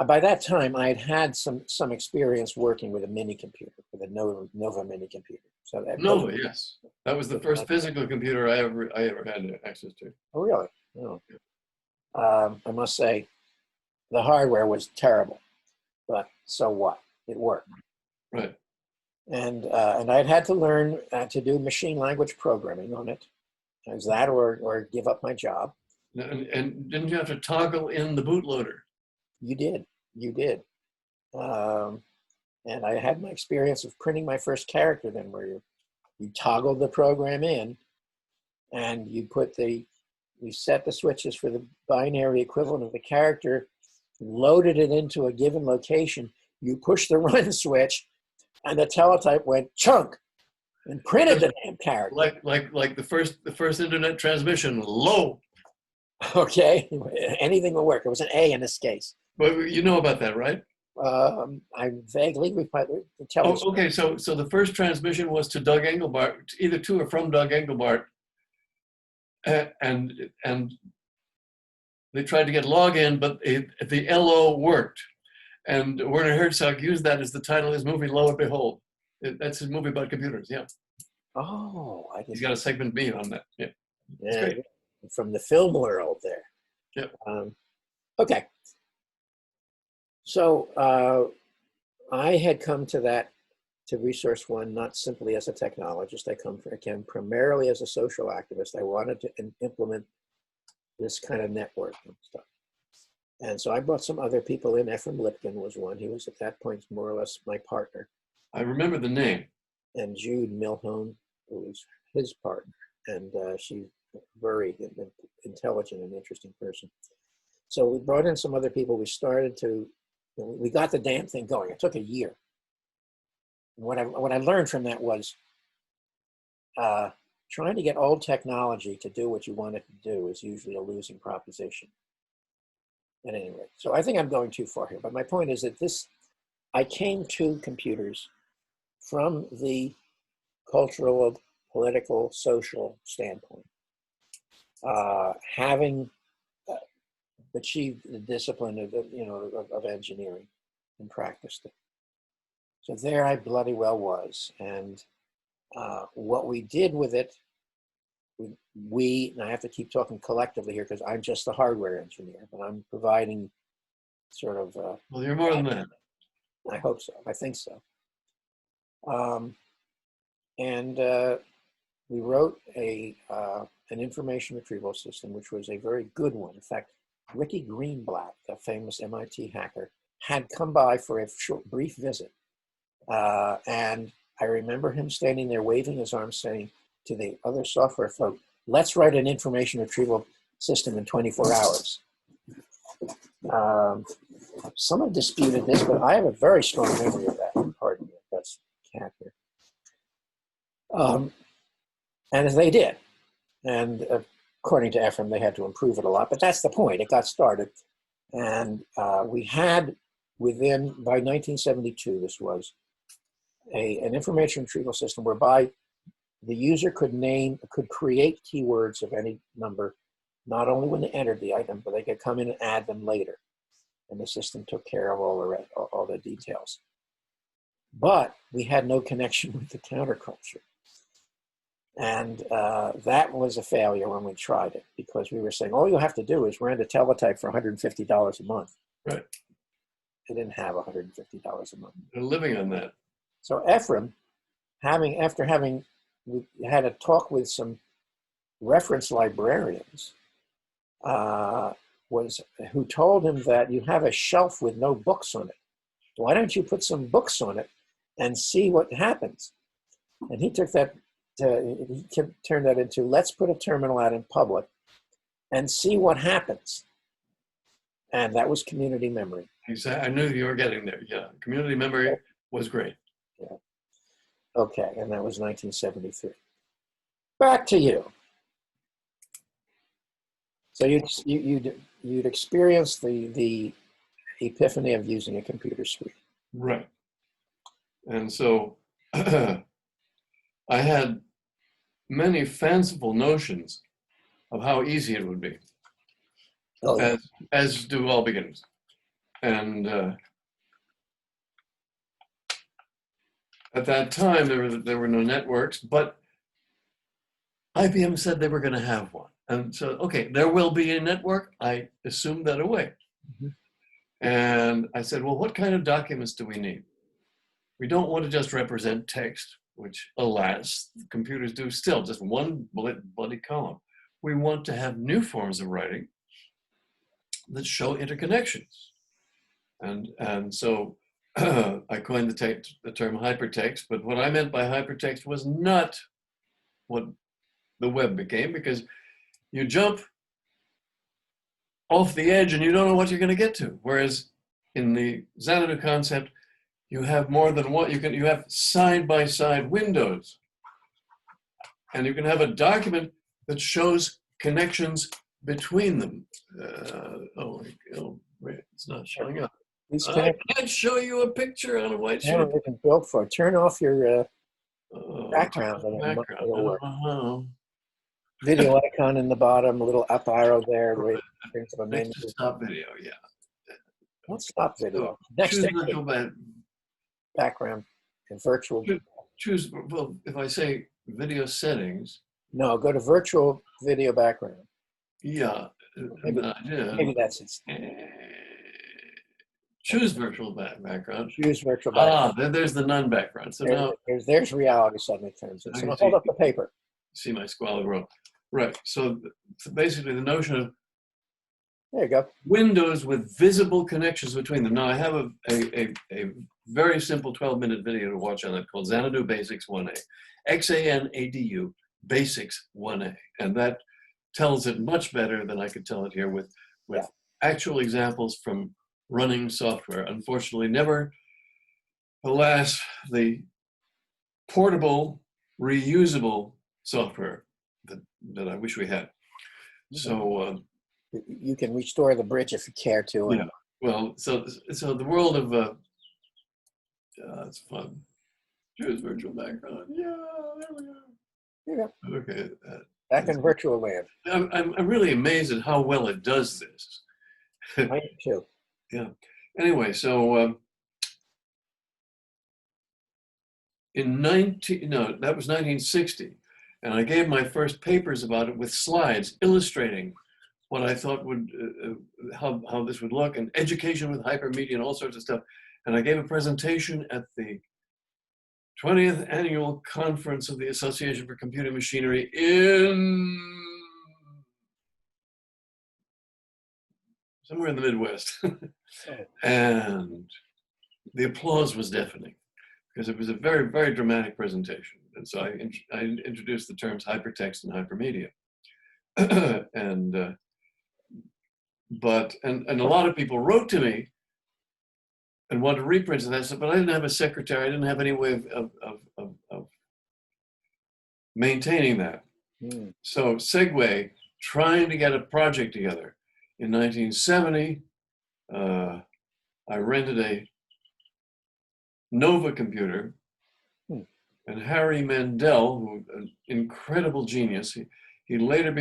[SPEAKER 1] By that time, I had had some experience working with a mini computer, with a Nova mini computer. So that
[SPEAKER 2] Nova, yes. That was the first physical computer I ever had access to.
[SPEAKER 1] Oh, really? Oh. I must say, the hardware was terrible, but so what? It worked.
[SPEAKER 2] Right.
[SPEAKER 1] And I'd had to learn to do machine language programming on it. It was that or give up my job.
[SPEAKER 2] And didn't you have to toggle in the bootloader?
[SPEAKER 1] You did. You did. Um, and I had my experience of printing my first character then, where you toggled the program in, and you set the switches for the binary equivalent of the character, loaded it into a given location. You push the run switch, and the teletype went chunk and printed the damn character.
[SPEAKER 2] Like the first internet transmission, low.
[SPEAKER 1] Okay, anything will work. It was an A in this case.
[SPEAKER 2] But you know about that, right?
[SPEAKER 1] I vaguely tell us.
[SPEAKER 2] Okay, so the first transmission was to Doug Engelbart, either to or from Doug Engelbart, and they tried to get login, but the LO worked, and Werner Herzog used that as the title of his movie, Lo and Behold. That's his movie about computers. Yeah.
[SPEAKER 1] Oh,
[SPEAKER 2] He's got a segment B on that. Yeah.
[SPEAKER 1] Yeah, from the film world there.
[SPEAKER 2] Yeah.
[SPEAKER 1] Okay. So I had come to Resource One not simply as a technologist. I came primarily as a social activist. I wanted to implement this kind of network and stuff. And so I brought some other people in. Ephraim Lipkin was one. He was at that point more or less my partner.
[SPEAKER 2] I remember the name.
[SPEAKER 1] And Jude Milhone, who was his partner. And she's a very intelligent and interesting person. So we brought in some other people. We got the damn thing going. It took a year. And what I learned from that was trying to get old technology to do what you want it to do is usually a losing proposition. At any rate, so I think I'm going too far here. But my point is that I came to computers from the cultural, political, social standpoint, having achieved the discipline of engineering and practiced it. So there I bloody well was. And what we did with it, and I have to keep talking collectively here because I'm just the hardware engineer, but I'm providing sort of.
[SPEAKER 2] Well, you're more than that.
[SPEAKER 1] I hope so. I think so. And we wrote an information retrieval system, which was a very good one. In fact, Ricky Greenblatt, the famous MIT hacker, had come by for a brief visit. And I remember him standing there waving his arms saying to the other software folk, let's write an information retrieval system in 24 hours. Some have disputed this, but I have a very strong memory of that. Pardon me, that's cat here. And they did. And according to Ephraim, they had to improve it a lot, but that's the point. It got started. And we had by 1972, this was an information retrieval system whereby the user could create keywords of any number, not only when they entered the item, but they could come in and add them later. And the system took care of all the details. But we had no connection with the counterculture. And that was a failure when we tried it, because we were saying, all you have to do is rent a teletype for $150 a month.
[SPEAKER 2] Right.
[SPEAKER 1] They didn't have $150 a month.
[SPEAKER 2] They're living on that.
[SPEAKER 1] So Ephraim, after having had a talk with some reference librarians, who told him that you have a shelf with no books on it. Why don't you put some books on it and see what happens? And he took that, he turned that into, let's put a terminal out in public and see what happens. And that was community memory.
[SPEAKER 2] Exactly. I knew you were getting there. Yeah, community memory was great.
[SPEAKER 1] Yeah. Okay, and that was 1973. Back to you. So you'd experienced the epiphany of using a computer suite.
[SPEAKER 2] Right. And so I had many fanciful notions of how easy it would be,
[SPEAKER 1] Oh, yeah.
[SPEAKER 2] as do all beginners. And at that time, there were no networks, but IBM said they were going to have one. And so, okay, there will be a network. I assumed that away.
[SPEAKER 1] Mhm.
[SPEAKER 2] And I said, well, what kind of documents do we need? We don't want to just represent text, which, alas, computers do still, just one bloody column. We want to have new forms of writing that show interconnections. And so I coined the term hypertext, but what I meant by hypertext was not what the web became, because you jump off the edge and you don't know what you're going to get to. Whereas in the Xanadu concept, you have more than one. You have side-by-side windows, and you can have a document that shows connections between them. Wait, it's not showing up. I can't show you a picture on a white sheet.
[SPEAKER 1] They can build for it. Turn off your background.
[SPEAKER 2] Background.
[SPEAKER 1] Video icon in the bottom, a little up arrow there.
[SPEAKER 2] Stop video, yeah.
[SPEAKER 1] Don't stop video.
[SPEAKER 2] So,
[SPEAKER 1] Next
[SPEAKER 2] choose
[SPEAKER 1] thing,
[SPEAKER 2] virtual
[SPEAKER 1] background and virtual.
[SPEAKER 2] Choose, well, if I say video settings.
[SPEAKER 1] No, go to virtual video background.
[SPEAKER 2] Yeah.
[SPEAKER 1] Maybe that's it.
[SPEAKER 2] Choose virtual background.
[SPEAKER 1] Choose virtual background.
[SPEAKER 2] Then there's the none background. So now
[SPEAKER 1] there's reality suddenly turns in. So now hold up the paper.
[SPEAKER 2] See my squalid world. Right. So basically the notion of
[SPEAKER 1] there you go.
[SPEAKER 2] Windows with visible connections between them. Now I have a very simple 12-minute video to watch on that called Xanadu Basics 1A. XANADU Basics 1A. And that tells it much better than I could tell it here with actual examples from running software. Unfortunately, never, alas, the portable, reusable software that I wish we had. So
[SPEAKER 1] you can restore the bridge if you care to.
[SPEAKER 2] Yeah. Well, so the world of it's fun. Choose virtual background. Yeah, there we go.
[SPEAKER 1] Yeah.
[SPEAKER 2] Okay.
[SPEAKER 1] Back in virtual land.
[SPEAKER 2] I'm really amazed at how well it does this.
[SPEAKER 1] I am too.
[SPEAKER 2] Yeah. Anyway, so that was 1960, and I gave my first papers about it with slides illustrating what I thought would how this would look, and education with hypermedia and all sorts of stuff. And I gave a presentation at the 20th annual conference of the Association for Computer Machinery in somewhere in the Midwest. And the applause was deafening because it was a very, very dramatic presentation. And so I introduced the terms hypertext and hypermedia. And a lot of people wrote to me and wanted reprints of that stuff, but I didn't have a secretary. I didn't have any way of maintaining that.
[SPEAKER 1] Mm.
[SPEAKER 2] So segue, trying to get a project together. In 1970, I rented a Nova computer, and Harry Mandel, who an incredible genius, he later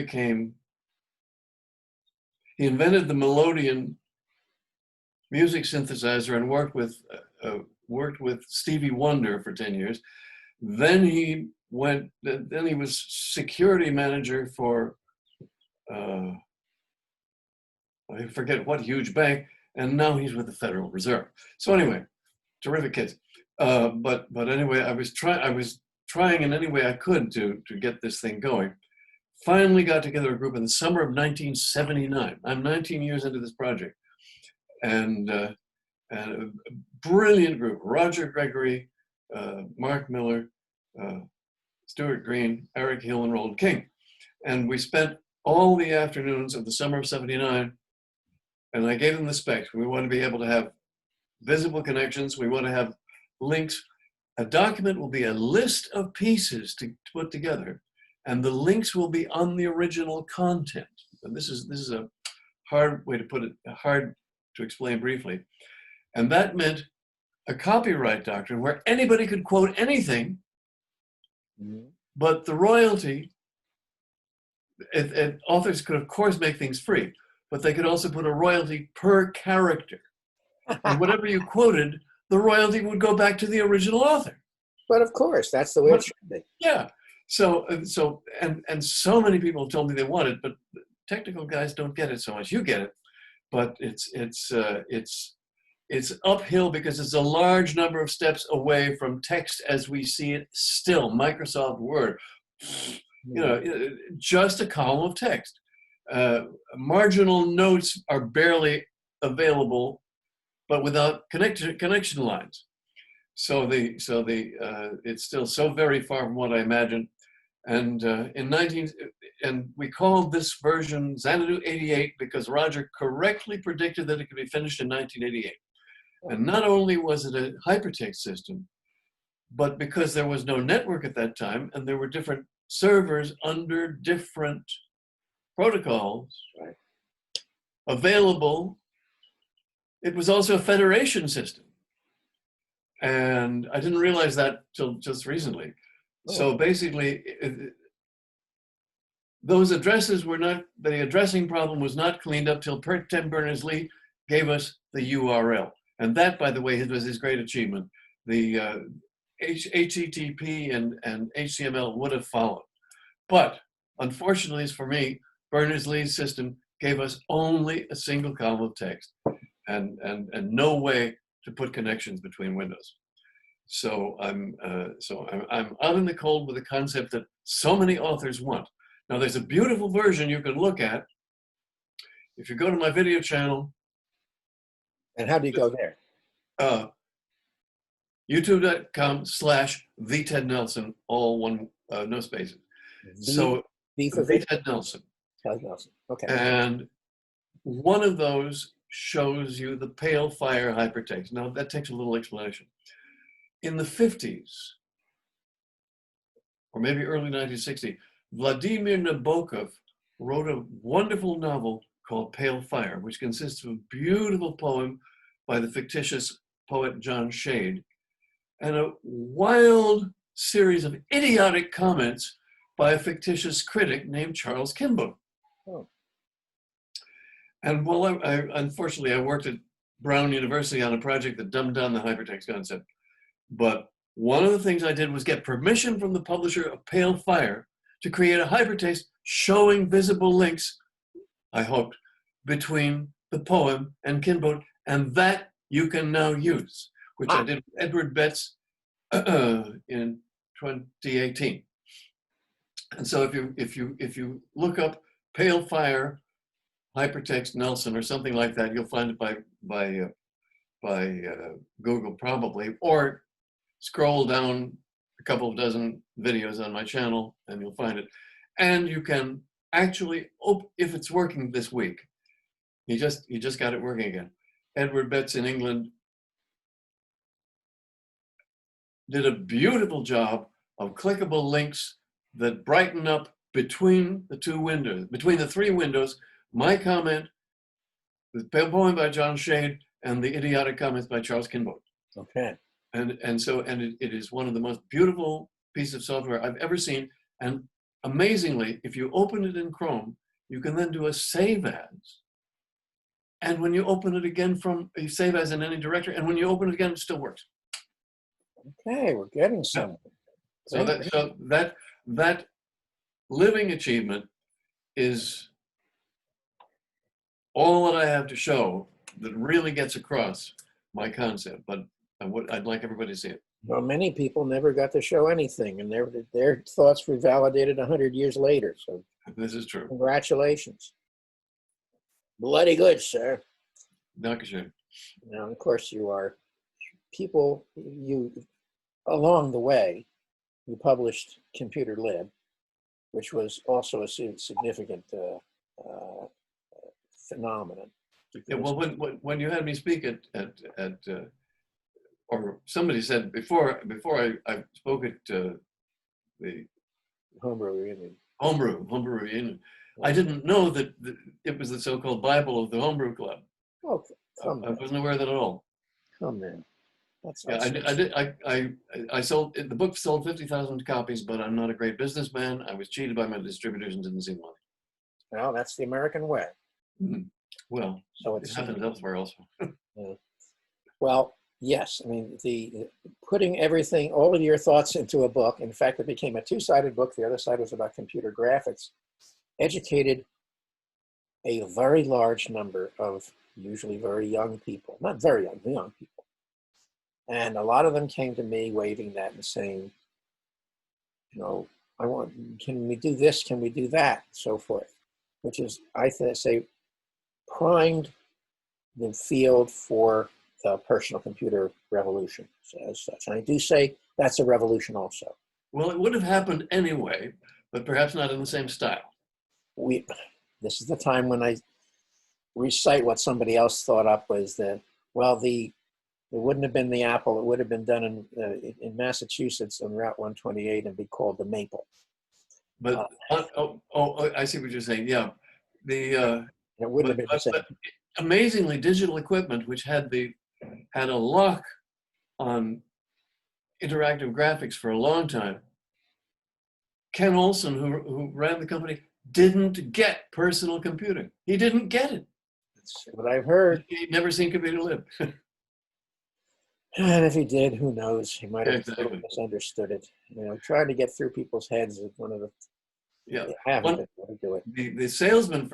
[SPEAKER 2] he invented the Melodian music synthesizer and worked with Stevie Wonder for 10 years. Then he was security manager for I forget what huge bank, and now he's with the Federal Reserve. So anyway, terrific kids. But anyway, I was trying in any way I could to get this thing going. Finally got together a group in the summer of 1979. I'm 19 years into this project. And a brilliant group: Roger Gregory, Mark Miller, Stuart Green, Eric Hill, and Roland King. And we spent all the afternoons of the summer of '79, and I gave them the specs. We want to be able to have visible connections. We want to have links. A document will be a list of pieces to put together, and the links will be on the original content. And this is a hard way to put it, hard to explain briefly. And that meant a copyright doctrine where anybody could quote anything, but the royalty, authors could of course make things free, but they could also put a royalty per character. And whatever you quoted, the royalty would go back to the original author.
[SPEAKER 1] But of course, that's the way it should be.
[SPEAKER 2] Yeah. So so many people told me they want it, but technical guys don't get it so much. You get it, but it's uphill because it's a large number of steps away from text as we see it still. Microsoft Word, just a column of text. Marginal notes are barely available, but without connection lines. So it's still so very far from what I imagined. And and we called this version Xanadu 88 because Roger correctly predicted that it could be finished in 1988. And not only was it a hypertext system, but because there was no network at that time and there were different servers under different protocols available, it was also a federation system. And I didn't realize that till just recently. So basically, those addresses were not, the addressing problem was not cleaned up till Tim Berners-Lee gave us the URL. And that, by the way, was his great achievement. The HTTP and HTML would have followed. But unfortunately for me, Berners-Lee's system gave us only a single column of text and no way to put connections between windows. So I'm out in the cold with a concept that so many authors want. Now there's a beautiful version you can look at if you go to my video channel.
[SPEAKER 1] And how do you go there?
[SPEAKER 2] YouTube.com/TheTedNelson, all one, no spaces. So
[SPEAKER 1] V for
[SPEAKER 2] The Ted Nelson.
[SPEAKER 1] Ted Nelson. Okay.
[SPEAKER 2] And one of those shows you the pale fire hypertext. Now that takes a little explanation. In the 50s, or maybe early 1960, Vladimir Nabokov wrote a wonderful novel called Pale Fire, which consists of a beautiful poem by the fictitious poet John Shade, and a wild series of idiotic comments by a fictitious critic named Charles Kimball.
[SPEAKER 1] Oh.
[SPEAKER 2] And while unfortunately I worked at Brown University on a project that dumbed down the hypertext concept, but one of the things I did was get permission from the publisher of Pale Fire to create a hypertext showing visible links, I hoped, between the poem and Kinboat, and that you can now use, which I did with Edward Betts in 2018. And so if you look up Pale Fire hypertext Nelson or something like that, you'll find it by Google probably, or scroll down a couple of dozen videos on my channel and you'll find it. And you can actually, if it's working this week, he just got it working again. Edward Betts in England did a beautiful job of clickable links that brighten up between the two windows, between the three windows, my comment, the poem by John Shade, and the idiotic comments by Charles Kinboat.
[SPEAKER 1] Okay.
[SPEAKER 2] And it is one of the most beautiful pieces of software I've ever seen. And amazingly, if you open it in Chrome, you can then do a save as. And when you open it again you save as in any directory, and when you open it again, it still works.
[SPEAKER 1] Okay, we're getting somewhere.
[SPEAKER 2] So that living achievement is all that I have to show that really gets across my concept, but I'd like everybody to see it.
[SPEAKER 1] Well, many people never got to show anything, and their thoughts were validated 100 years later. So
[SPEAKER 2] this is true.
[SPEAKER 1] Congratulations. Bloody good, sir.
[SPEAKER 2] Dankeschön.
[SPEAKER 1] Now, of course, you are people. Along the way, you published Computer Lib, which was also a significant phenomenon.
[SPEAKER 2] Yeah, well, when you had me speak at or somebody said before I spoke at the
[SPEAKER 1] Homebrew Reunion.
[SPEAKER 2] Homebrew Reunion, I didn't know that it was the so-called Bible of the Homebrew Club.
[SPEAKER 1] Oh,
[SPEAKER 2] I wasn't aware of that at all.
[SPEAKER 1] Come in. That's
[SPEAKER 2] Yeah, I sold the book, sold 50,000 copies, but I'm not a great businessman. I was cheated by my distributors and didn't see money.
[SPEAKER 1] Well, that's the American way.
[SPEAKER 2] Mm-hmm. Well,
[SPEAKER 1] so
[SPEAKER 2] it happens elsewhere also.
[SPEAKER 1] Yeah. Well, yes. I mean, the putting everything, all of your thoughts into a book. In fact, it became a two-sided book. The other side was about computer graphics. Educated a very large number of usually very young people, not very young, young people. And a lot of them came to me waving that and saying, you know, I want, can we do this? Can we do that? So forth, which is, I say, primed the field for the personal computer revolution as such. And I do say that's a revolution also.
[SPEAKER 2] Well, it would have happened anyway, but perhaps not in the same style.
[SPEAKER 1] This is the time when I recite what somebody else thought up was the, well, it wouldn't have been the Apple, it would have been done in Massachusetts on Route 128 and be called the Maple.
[SPEAKER 2] But, I see what you're saying, yeah.
[SPEAKER 1] It wouldn't have been the same.
[SPEAKER 2] But amazingly, digital equipment, which had a lock on interactive graphics for a long time, Ken Olsen, who ran the company, didn't get personal computing. He didn't get it.
[SPEAKER 1] That's what I've heard.
[SPEAKER 2] He'd never seen computer live.
[SPEAKER 1] And if he did, who knows? He might have
[SPEAKER 2] Exactly.
[SPEAKER 1] misunderstood it. You know, trying to get through people's heads is one of the.
[SPEAKER 2] Yeah.
[SPEAKER 1] I haven't been able to do it.
[SPEAKER 2] The salesman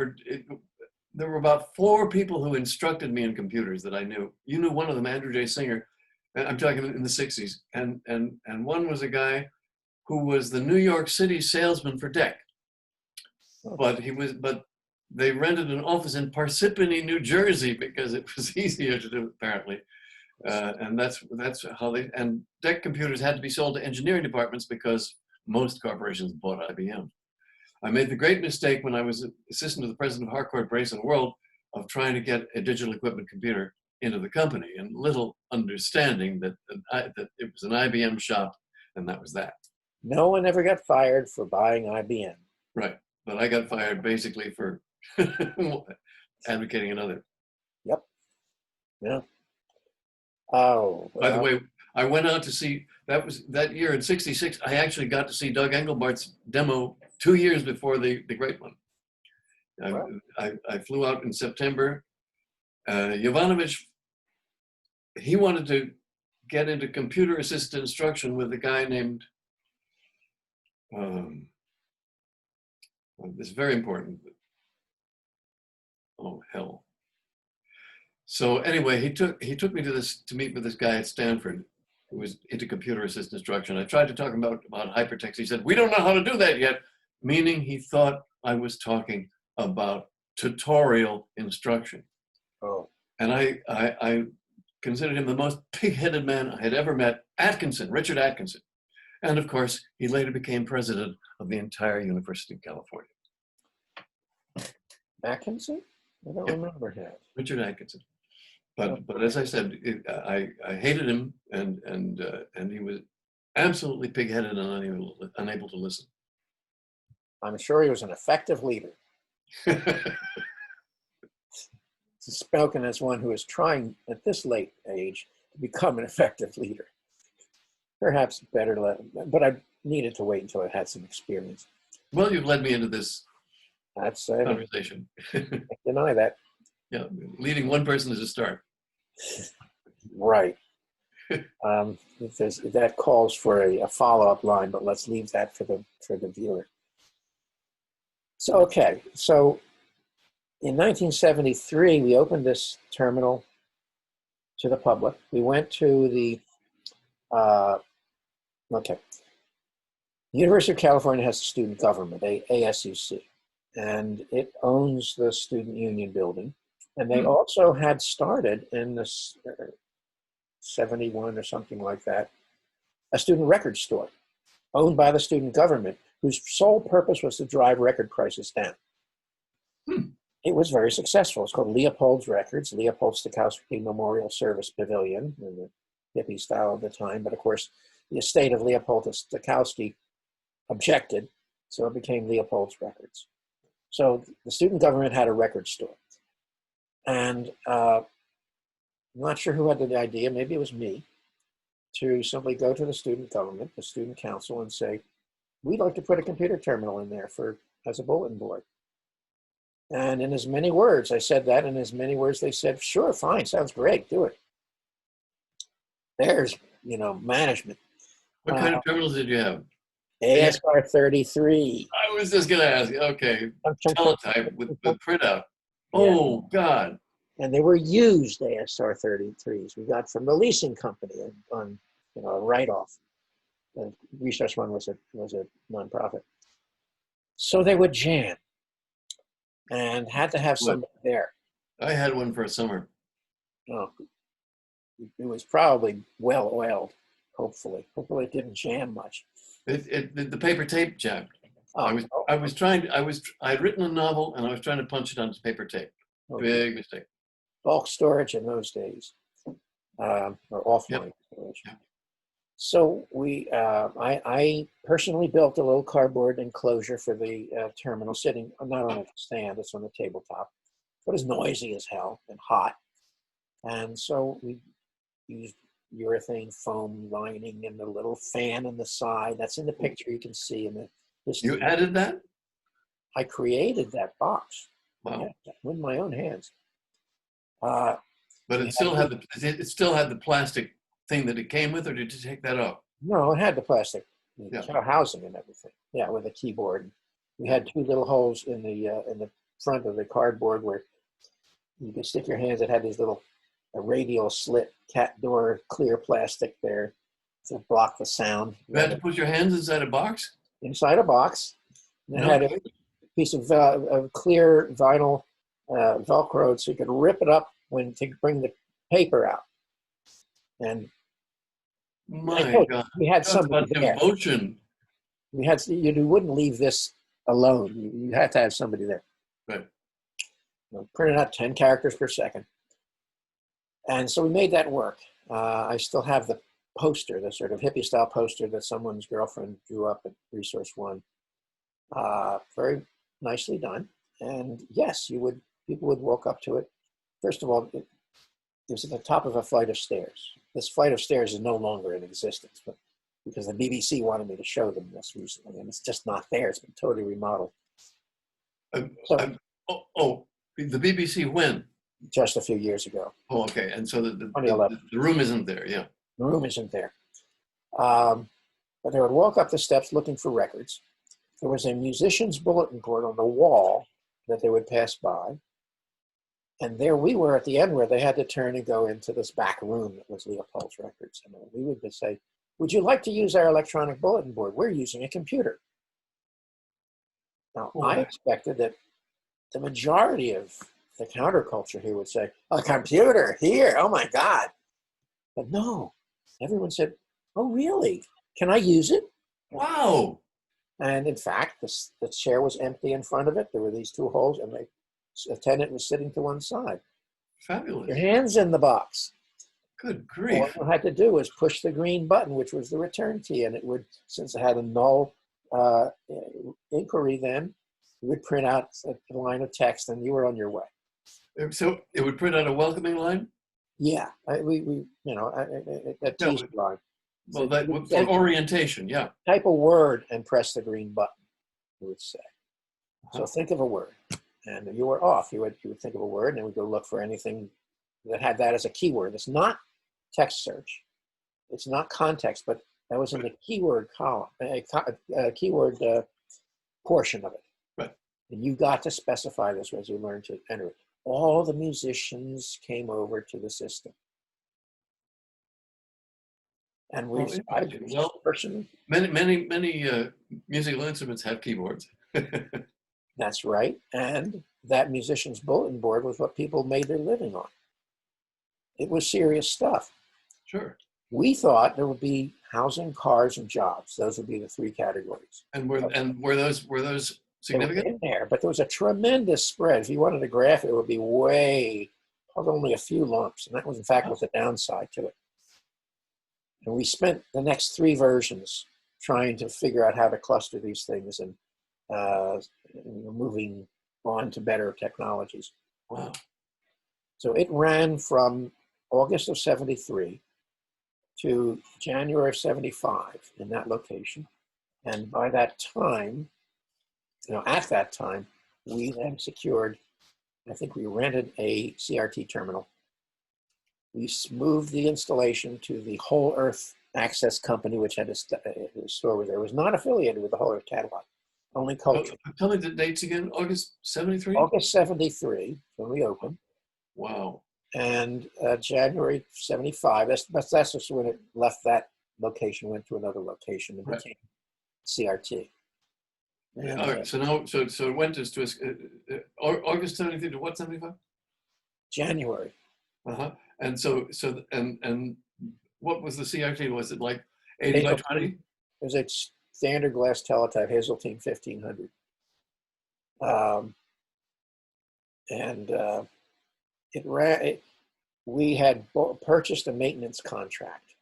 [SPEAKER 2] there were about 4 people who instructed me in computers that I knew. You knew one of them, Andrew J. Singer. And I'm talking in the 60s. And one was a guy who was the New York City salesman for DEC. But they rented an office in Parsippany, New Jersey, because it was easier to do, apparently. And that's how and DEC computers had to be sold to engineering departments because most corporations bought IBM. I made the great mistake when I was assistant to the president of Harcourt, Brace and World of trying to get a digital equipment computer into the company, and little understanding that it was an IBM shop, and that was that.
[SPEAKER 1] No one ever got fired for buying IBM.
[SPEAKER 2] Right, but I got fired basically for advocating another.
[SPEAKER 1] Yep. Yeah. Oh.
[SPEAKER 2] By the way, I went out to see, that year in '66, I actually got to see Doug Engelbart's demo 2 years before the great one. I flew out in September. Jovanovic, he wanted to get into computer assisted instruction with a guy named, this is very important. Oh, hell. So anyway, he took me to meet with this guy at Stanford who was into computer assisted instruction. I tried to talk about hypertext. He said, "We don't know how to do that yet," meaning he thought I was talking about tutorial instruction.
[SPEAKER 1] Oh.
[SPEAKER 2] And I considered him the most pig-headed man I had ever met. Richard Atkinson. And of course, he later became president of the entire University of California.
[SPEAKER 1] Atkinson? I don't remember him.
[SPEAKER 2] Richard Atkinson. But as I said, I hated him, and he was absolutely pig-headed and unable to listen.
[SPEAKER 1] I'm sure he was an effective leader. Spoken as one who is trying at this late age to become an effective leader. Perhaps better, but I needed to wait until I had some experience.
[SPEAKER 2] Well, you've led me into this
[SPEAKER 1] conversation.
[SPEAKER 2] I
[SPEAKER 1] deny that.
[SPEAKER 2] Yeah, leading one person is a start.
[SPEAKER 1] Right. That calls for a follow-up line, but let's leave that for the viewer. So, okay. So in 1973, we opened this terminal to the public. We went to the, University of California has a student government, ASUC, and it owns the student union building. And they also had started in this 71 or something like that, a student record store owned by the student government, whose sole purpose was to drive record prices down. It was very successful. It's called Leopold's Records, Leopold Stokowski Memorial Service Pavilion, in the hippie style of the time. But of course, the estate of Leopold Stokowski objected, so it became Leopold's Records. So the student government had a record store. And I'm not sure who had the idea, maybe it was me, to simply go to the student government, the student council, and say, we'd like to put a computer terminal in there as a bulletin board. And in as many words, I said that, in as many words they said, sure, fine, sounds great, do it. there's, management.
[SPEAKER 2] What kind of terminals did you have?
[SPEAKER 1] ASR 33.
[SPEAKER 2] I was just going to ask you. Okay, teletype with printout.
[SPEAKER 1] Yeah.
[SPEAKER 2] Oh God.
[SPEAKER 1] And they were used ASR 33s. We got from the leasing company on a write-off. The Research One was a nonprofit. So they would jam and had to have somebody there.
[SPEAKER 2] I had one for a summer.
[SPEAKER 1] Oh, it was probably well oiled, hopefully. Hopefully it didn't jam much.
[SPEAKER 2] The paper tape jammed.
[SPEAKER 1] Oh,
[SPEAKER 2] I had written a novel and I was trying to punch it onto paper tape.
[SPEAKER 1] okay.
[SPEAKER 2] Big mistake.
[SPEAKER 1] Bulk storage in those days, or offline storage.
[SPEAKER 2] Yep.
[SPEAKER 1] So I personally built a little cardboard enclosure for the terminal, sitting not on a stand, it's on the tabletop. It was noisy as hell and hot. And so we used urethane foam lining and the little fan on the side. That's in the picture you can see in the history.
[SPEAKER 2] You added that?
[SPEAKER 1] I created that box.
[SPEAKER 2] Wow.
[SPEAKER 1] With my own hands.
[SPEAKER 2] But it still had the plastic thing that it came with, or did you take that off?
[SPEAKER 1] No, it had the plastic
[SPEAKER 2] Yeah.
[SPEAKER 1] housing and everything. Yeah, with a keyboard. We had two little holes in the front of the cardboard where you could stick your hands. It had these little radial slit cat door clear plastic there to block the sound.
[SPEAKER 2] You had to put your hands inside a box?
[SPEAKER 1] Inside a box. And it
[SPEAKER 2] No.
[SPEAKER 1] had a piece of clear vinyl Velcro so you could rip it up to bring the paper out. And
[SPEAKER 2] My God.
[SPEAKER 1] we had
[SPEAKER 2] Talk
[SPEAKER 1] somebody
[SPEAKER 2] about
[SPEAKER 1] there.
[SPEAKER 2] devotion.
[SPEAKER 1] You wouldn't leave this alone. You had to have somebody there.
[SPEAKER 2] Right.
[SPEAKER 1] Printed out 10 characters per second. And so we made that work. I still have the poster, the sort of hippie style poster that someone's girlfriend drew up at Resource One. Very nicely done. And yes, people would walk up to it. First of all, it was at the top of a flight of stairs. This flight of stairs is no longer in existence, but because the BBC wanted me to show them this recently, and it's just not there. It's been totally remodeled.
[SPEAKER 2] The BBC when?
[SPEAKER 1] Just a few years ago.
[SPEAKER 2] Oh, okay. And so the
[SPEAKER 1] 2011.
[SPEAKER 2] The room isn't there, yeah.
[SPEAKER 1] The room isn't there. But they would walk up the steps looking for records. There was a musician's bulletin board on the wall that they would pass by. And there we were at the end where they had to turn and go into this back room that was Leopold's records. And we would just say, would you like to use our electronic bulletin board? We're using a computer. Now, I expected that the majority of the counterculture here would say, a computer here, oh my God. But no, everyone said, oh really? Can I use it?
[SPEAKER 2] Wow.
[SPEAKER 1] And in fact, the chair was empty in front of it. There were these two holes and the attendant was sitting to one side.
[SPEAKER 2] Fabulous.
[SPEAKER 1] Your hand's in the box.
[SPEAKER 2] Good grief.
[SPEAKER 1] All you had to do was push the green button, which was the return key, and it would, since it had a null inquiry then, it would print out a line of text and you were on your way.
[SPEAKER 2] So it would print out a welcoming line?
[SPEAKER 1] Yeah, a teaser line.
[SPEAKER 2] Well, that for orientation, yeah.
[SPEAKER 1] Type a word and press the green button, it would say. So think of a word, and you were off. You would think of a word, and it would go look for anything that had that as a keyword. It's not text search. It's not context, but that was in the keyword column, keyword portion of it.
[SPEAKER 2] Right.
[SPEAKER 1] And you got to specify this as you learned to enter it. All the musicians came over to the system. And
[SPEAKER 2] many musical instruments have keyboards.
[SPEAKER 1] That's right. And that musician's bulletin board was what people made their living on. It was serious stuff.
[SPEAKER 2] Sure.
[SPEAKER 1] We thought there would be housing, cars, and jobs. Those would be the three categories.
[SPEAKER 2] And were those significant?
[SPEAKER 1] They were in there, but there was a tremendous spread. If you wanted to graph it, it would be only a few lumps. And that was, in fact, was the downside to it. And we spent the next three versions trying to figure out how to cluster these things and moving on to better technologies.
[SPEAKER 2] Wow.
[SPEAKER 1] So it ran from August of 73 to January of 75 in that location. And by that time, at that time, we then secured, I think we rented a CRT terminal We moved the installation to the Whole Earth Access Company, which had a store with there. It was not affiliated with the Whole Earth catalog, only culture.
[SPEAKER 2] Tell me the dates again. August 73?
[SPEAKER 1] August 73, when we opened,
[SPEAKER 2] Wow.
[SPEAKER 1] and January 75. That's just when it left that location, went to another location, and became CRT. And,
[SPEAKER 2] All right. So now, so it went to August 73 to what, 75?
[SPEAKER 1] January.
[SPEAKER 2] Uh-huh. And and what was the CRT? Was it like 80 by 20?
[SPEAKER 1] It was a standard glass teletype, Hazeltine 1500. And it ran. We had purchased a maintenance contract,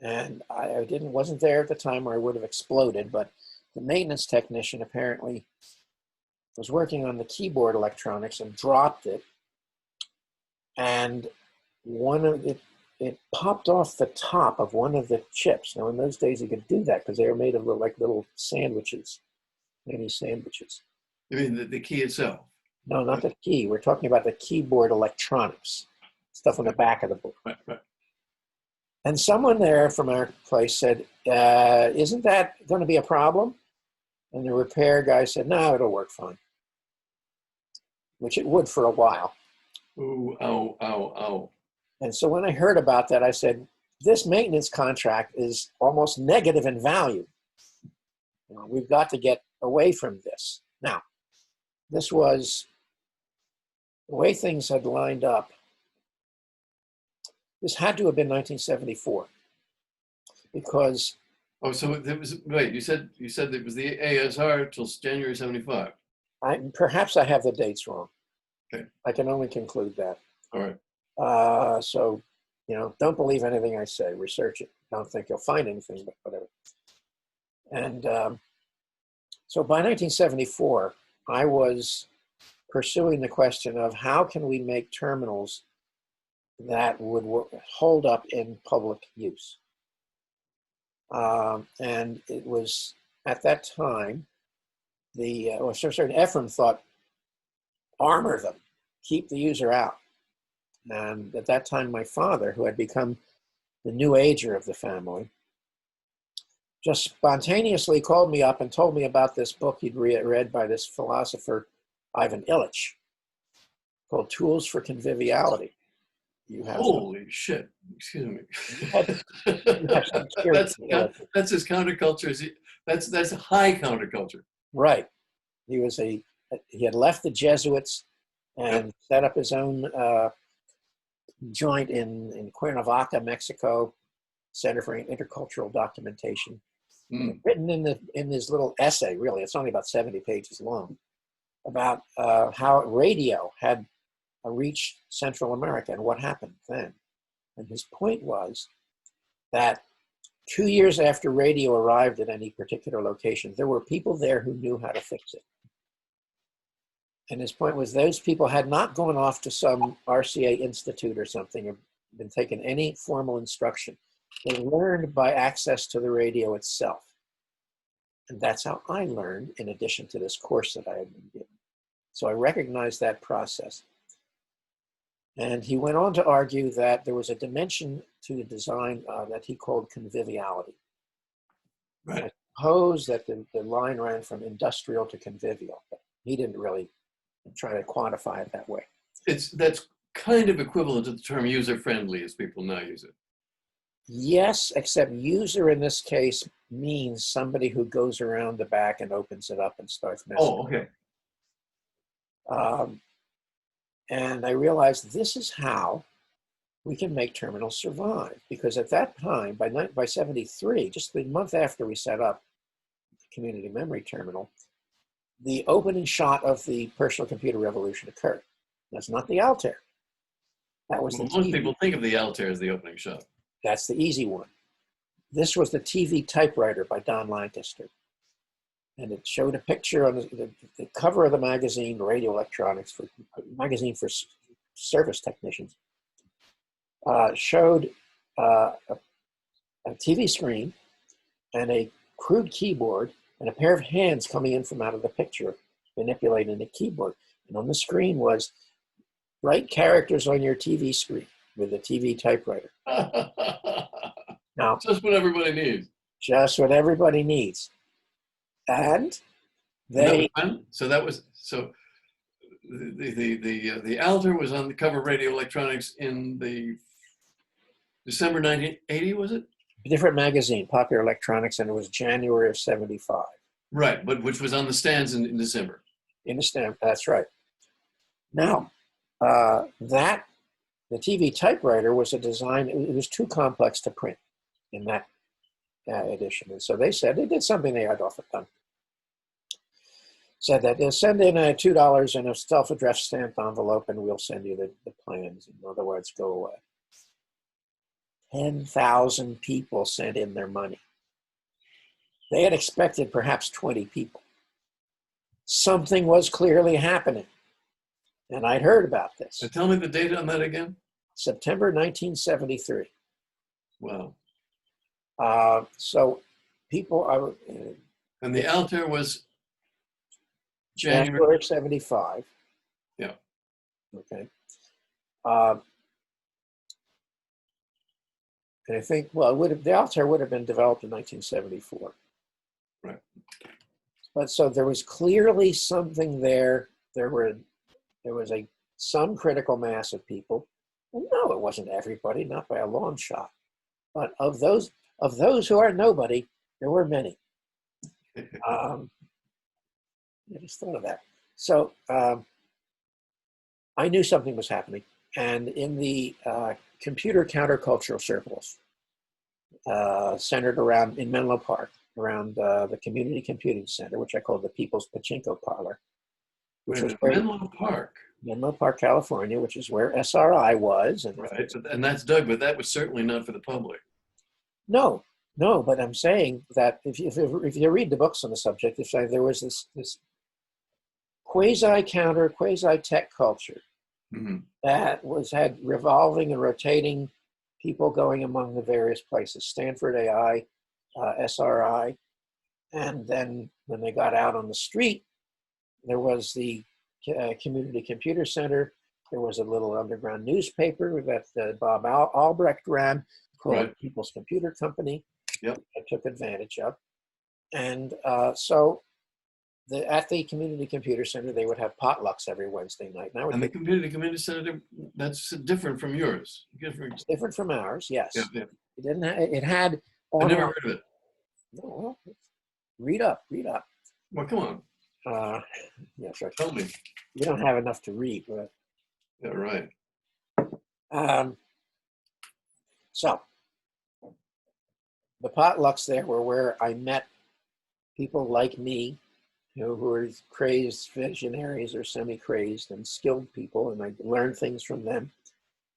[SPEAKER 1] and I wasn't there at the time, or I would have exploded. But the maintenance technician apparently was working on the keyboard electronics and dropped it, and it popped off the top of one of the chips. Now, in those days, you could do that because they were made of little sandwiches, mini sandwiches.
[SPEAKER 2] You mean the key itself?
[SPEAKER 1] No, not the key. We're talking about the keyboard electronics, stuff on the back of the book.
[SPEAKER 2] Right.
[SPEAKER 1] And someone there from our place said, isn't that going to be a problem? And the repair guy said, no, it'll work fine, which it would for a while.
[SPEAKER 2] Ooh, ow.
[SPEAKER 1] And so when I heard about that, I said, this maintenance contract is almost negative in value. We've got to get away from this. Now, this was the way things had lined up. This had to have been 1974 because.
[SPEAKER 2] Oh, so it was, wait, you said it was the ASR till January 75.
[SPEAKER 1] Perhaps I have the dates wrong.
[SPEAKER 2] Okay. I
[SPEAKER 1] can only conclude that.
[SPEAKER 2] All right.
[SPEAKER 1] So, don't believe anything I say. Research it. Don't think you'll find anything, but whatever. And so by 1974, I was pursuing the question of how can we make terminals that would hold up in public use. And it was at that time, Ephraim thought, armor them, keep the user out. And at that time, my father, who had become the new ager of the family, just spontaneously called me up and told me about this book he'd read by this philosopher, Ivan Illich, called Tools for Conviviality.
[SPEAKER 2] Holy shit! Excuse me. That's his counterculture. That's a high counterculture.
[SPEAKER 1] Right. He had left the Jesuits and set up his own joint in Cuernavaca, Mexico, Center for Intercultural Documentation. Written in this little essay, really, it's only about 70 pages long, about how radio had reached Central America and what happened then. And his point was that 2 years after radio arrived at any particular location, there were people there who knew how to fix it. And his point was those people had not gone off to some RCA institute or something or been taken any formal instruction. They learned by access to the radio itself. And that's how I learned, in addition to this course that I had been given. So I recognized that process. And he went on to argue that there was a dimension to the design that he called conviviality.
[SPEAKER 2] Right.
[SPEAKER 1] I suppose that the line ran from industrial to convivial, but he didn't really try to quantify it that way.
[SPEAKER 2] That's kind of equivalent to the term user-friendly as people now use it.
[SPEAKER 1] Yes, except user in this case means somebody who goes around the back and opens it up and starts messing.
[SPEAKER 2] Oh, okay.
[SPEAKER 1] And I realized this is how we can make terminals survive. Because at that time, by 73, just the month after we set up the community memory terminal, the opening shot of the personal computer revolution occurred. That's not the Altair. That was the
[SPEAKER 2] most
[SPEAKER 1] TV.
[SPEAKER 2] People think of the Altair as the opening shot.
[SPEAKER 1] That's the easy one. This was the TV typewriter by Don Lancaster. And it showed a picture on the cover of the magazine, Radio Electronics, magazine for service technicians, showed a TV screen and a crude keyboard and a pair of hands coming in from out of the picture, manipulating the keyboard. And on the screen was write characters on your TV screen with a TV typewriter. Now,
[SPEAKER 2] Just what everybody needs.
[SPEAKER 1] just what everybody needs. And
[SPEAKER 2] And that was
[SPEAKER 1] they,
[SPEAKER 2] when? So that was the Altair was on the cover of Radio Electronics in the December 1980, was it?
[SPEAKER 1] different magazine, Popular Electronics, and it was January of 75.
[SPEAKER 2] Right, but which was on the stands in December.
[SPEAKER 1] In the stamp, that's right. Now, the TV typewriter was a design, it was too complex to print in that edition. And so they said, they did something they had often done. Said that they'll send in $2 in a self-addressed stamped envelope and we'll send you the plans. In other words, go away. 10,000 people sent in their money. They had expected perhaps 20 people. Something was clearly happening. And I'd heard about this.
[SPEAKER 2] So tell me the date on that again.
[SPEAKER 1] September 1973.
[SPEAKER 2] Wow.
[SPEAKER 1] So people are.
[SPEAKER 2] And the Altair was January.
[SPEAKER 1] January 75.
[SPEAKER 2] Yeah.
[SPEAKER 1] Okay. And I think, well, the Altair would have been developed in 1974.
[SPEAKER 2] Right.
[SPEAKER 1] But so there was clearly something there. There was some critical mass of people. And no, it wasn't everybody, not by a long shot. But of those who are nobody, there were many. I just thought of that. So I knew something was happening. And in the computer countercultural circles centered around in Menlo Park, around the Community Computing Center, which I call the People's Pachinko Parlor, which was
[SPEAKER 2] Menlo Park.
[SPEAKER 1] Menlo Park, California, which is where SRI was. And
[SPEAKER 2] right, and that's Doug, but that was certainly not for the public.
[SPEAKER 1] No, but I'm saying that if you read the books on the subject, there was this quasi-counter, quasi-tech culture that had revolving and rotating people going among the various places, Stanford AI, SRI, and then when they got out on the street, there was the Community Computer Center. There was a little underground newspaper that Bob Albrecht ran called People's Computer Company.
[SPEAKER 2] Yep.
[SPEAKER 1] I took advantage of. And so at the Community Computer Center, they would have potlucks every Wednesday night.
[SPEAKER 2] And the Community Center, that's different from yours.
[SPEAKER 1] It's different from ours, yes.
[SPEAKER 2] Yeah.
[SPEAKER 1] It didn't. It had.
[SPEAKER 2] I never heard of it.
[SPEAKER 1] No, read up.
[SPEAKER 2] Well, come on.
[SPEAKER 1] Yeah, sure.
[SPEAKER 2] Tell me.
[SPEAKER 1] You don't have enough to read, but.
[SPEAKER 2] Yeah, right.
[SPEAKER 1] So the potlucks there were where I met people like me, who were crazed visionaries or semi-crazed and skilled people, and I learned things from them.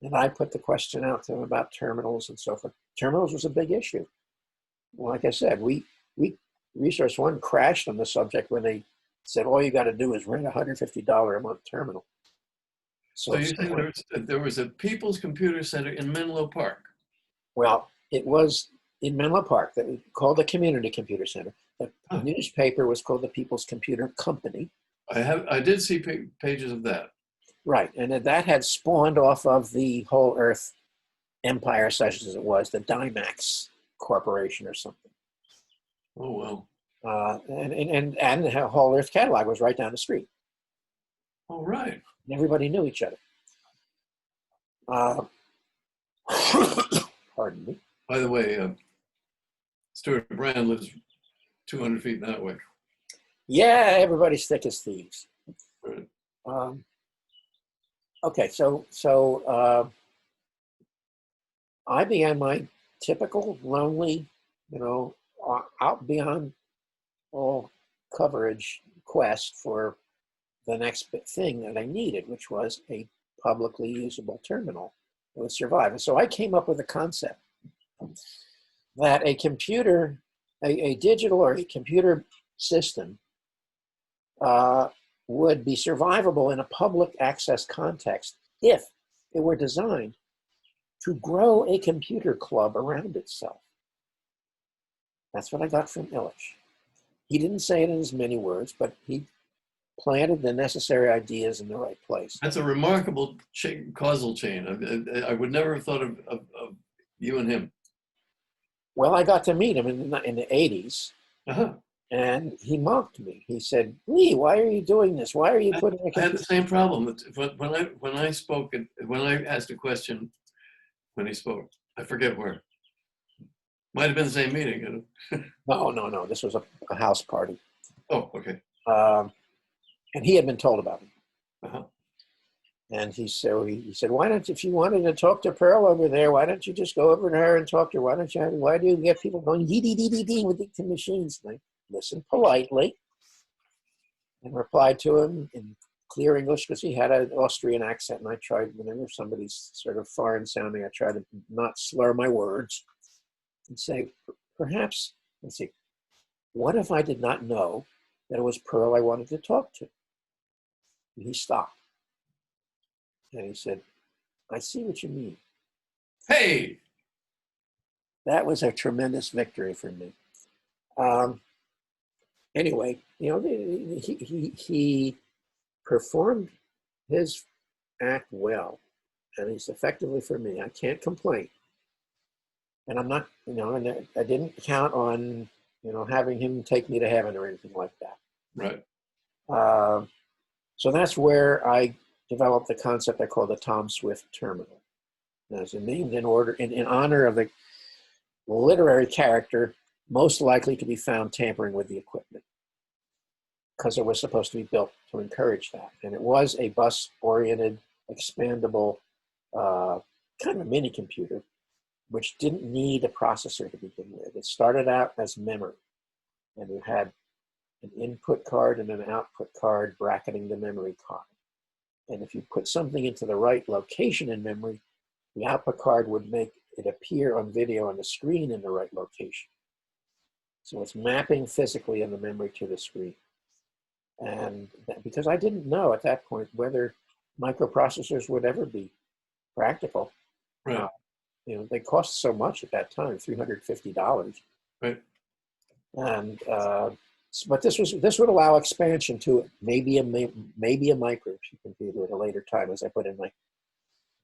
[SPEAKER 1] And I put the question out to them about terminals and so forth. Terminals was a big issue. Well, like I said, Resource One crashed on the subject when they said all you got to do is rent a $150 a month terminal.
[SPEAKER 2] So you think there was a People's Computer Center in Menlo Park?
[SPEAKER 1] Well, it was in Menlo Park that we called the Community Computer Center. The newspaper was called the People's Computer Company.
[SPEAKER 2] I did see pages of that.
[SPEAKER 1] Right, and that had spawned off of the Whole Earth empire, such as it was, the Dymax Corporation or something.
[SPEAKER 2] Oh, well.
[SPEAKER 1] And the Whole Earth catalog was right down the street.
[SPEAKER 2] Oh, right.
[SPEAKER 1] And everybody knew each other. Pardon me.
[SPEAKER 2] By the way, Stuart Brand lives 200 feet that way.
[SPEAKER 1] Yeah, everybody's thick as thieves.
[SPEAKER 2] Right.
[SPEAKER 1] Okay, so I began my typical lonely, out beyond all coverage quest for the next big thing that I needed, which was a publicly usable terminal that would survive. And so I came up with a concept that a computer, a digital or a computer system would be survivable in a public access context if it were designed to grow a computer club around itself. That's what I got from Illich. He didn't say it in as many words, but he planted the necessary ideas in the right place.
[SPEAKER 2] That's a remarkable causal chain. I would never have thought of you and him.
[SPEAKER 1] Well, I got to meet him in the 80s,
[SPEAKER 2] Uh-huh.
[SPEAKER 1] and he mocked me. He said, "Lee, why are you doing this? Why are you putting a
[SPEAKER 2] I had the same problem. When I spoke, when I asked a question, when he spoke, I forget where. Might have been the same meeting.
[SPEAKER 1] No. This was a house party.
[SPEAKER 2] Oh, okay.
[SPEAKER 1] And he had been told about it.
[SPEAKER 2] Uh-huh.
[SPEAKER 1] And he said, why don't you, if you wanted to talk to Pearl over there, why don't you just go over to her and talk to her? Why do you get people going dee dee dee dee dee with the machines? And I listened politely and replied to him in clear English because he had an Austrian accent, and I tried, whenever somebody's sort of foreign sounding, I try to not slur my words and say, perhaps, let's see, what if I did not know that it was Pearl I wanted to talk to? And he stopped. And he said, I see what you mean.
[SPEAKER 2] Hey!
[SPEAKER 1] That was a tremendous victory for me. Anyway, he performed his act well, and he's effectively for me. I can't complain. And I'm not, and I didn't count on, having him take me to heaven or anything like that.
[SPEAKER 2] Right.
[SPEAKER 1] So that's where I developed the concept I call the Tom Swift Terminal. It's named in honor of the literary character most likely to be found tampering with the equipment, because it was supposed to be built to encourage that. And it was a bus-oriented, expandable, kind of mini computer, which didn't need a processor to begin with. It started out as memory, and you had an input card and an output card bracketing the memory card. And if you put something into the right location in memory, the output card would make it appear on video on the screen in the right location. So it's mapping physically in the memory to the screen. And because I didn't know at that point whether microprocessors would ever be practical.
[SPEAKER 2] Right.
[SPEAKER 1] They cost so much at that time, $350.
[SPEAKER 2] Right.
[SPEAKER 1] And but this would allow expansion to it, maybe a microcomputer at a later time, as I put in my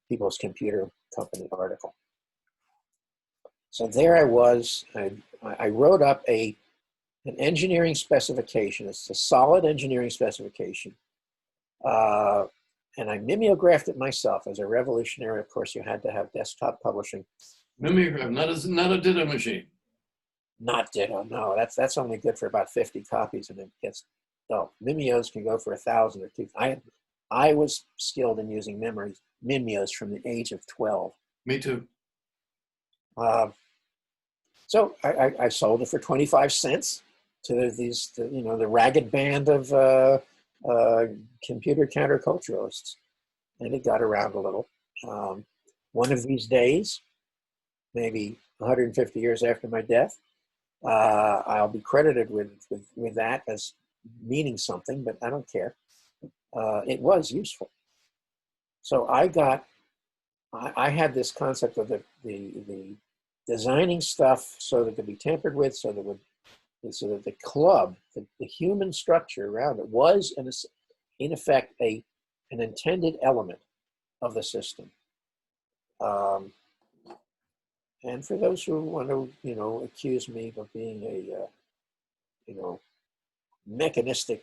[SPEAKER 1] People's Computer Company article. So there I was. I wrote up an engineering specification. It's a solid engineering specification. And I mimeographed it myself as a revolutionary. Of course, you had to have desktop publishing.
[SPEAKER 2] Mimeograph, not a ditto machine.
[SPEAKER 1] Not ditto, no. That's only good for about 50 copies, and it gets dull. Mimeos can go for 1,000 or 2,000. I was skilled in using mimeos from the age of 12.
[SPEAKER 2] Me too.
[SPEAKER 1] So I sold it for 25 cents to the ragged band of computer counterculturalists, and it got around a little. One of these days, maybe 150 years after my death, I'll be credited with that as meaning something, but I don't care. It was useful. So I had this concept of the designing stuff so that it could be tampered with, so that the club, the human structure around it, was in effect an intended element of the system. And for those who want to, accuse me of being a, mechanistic,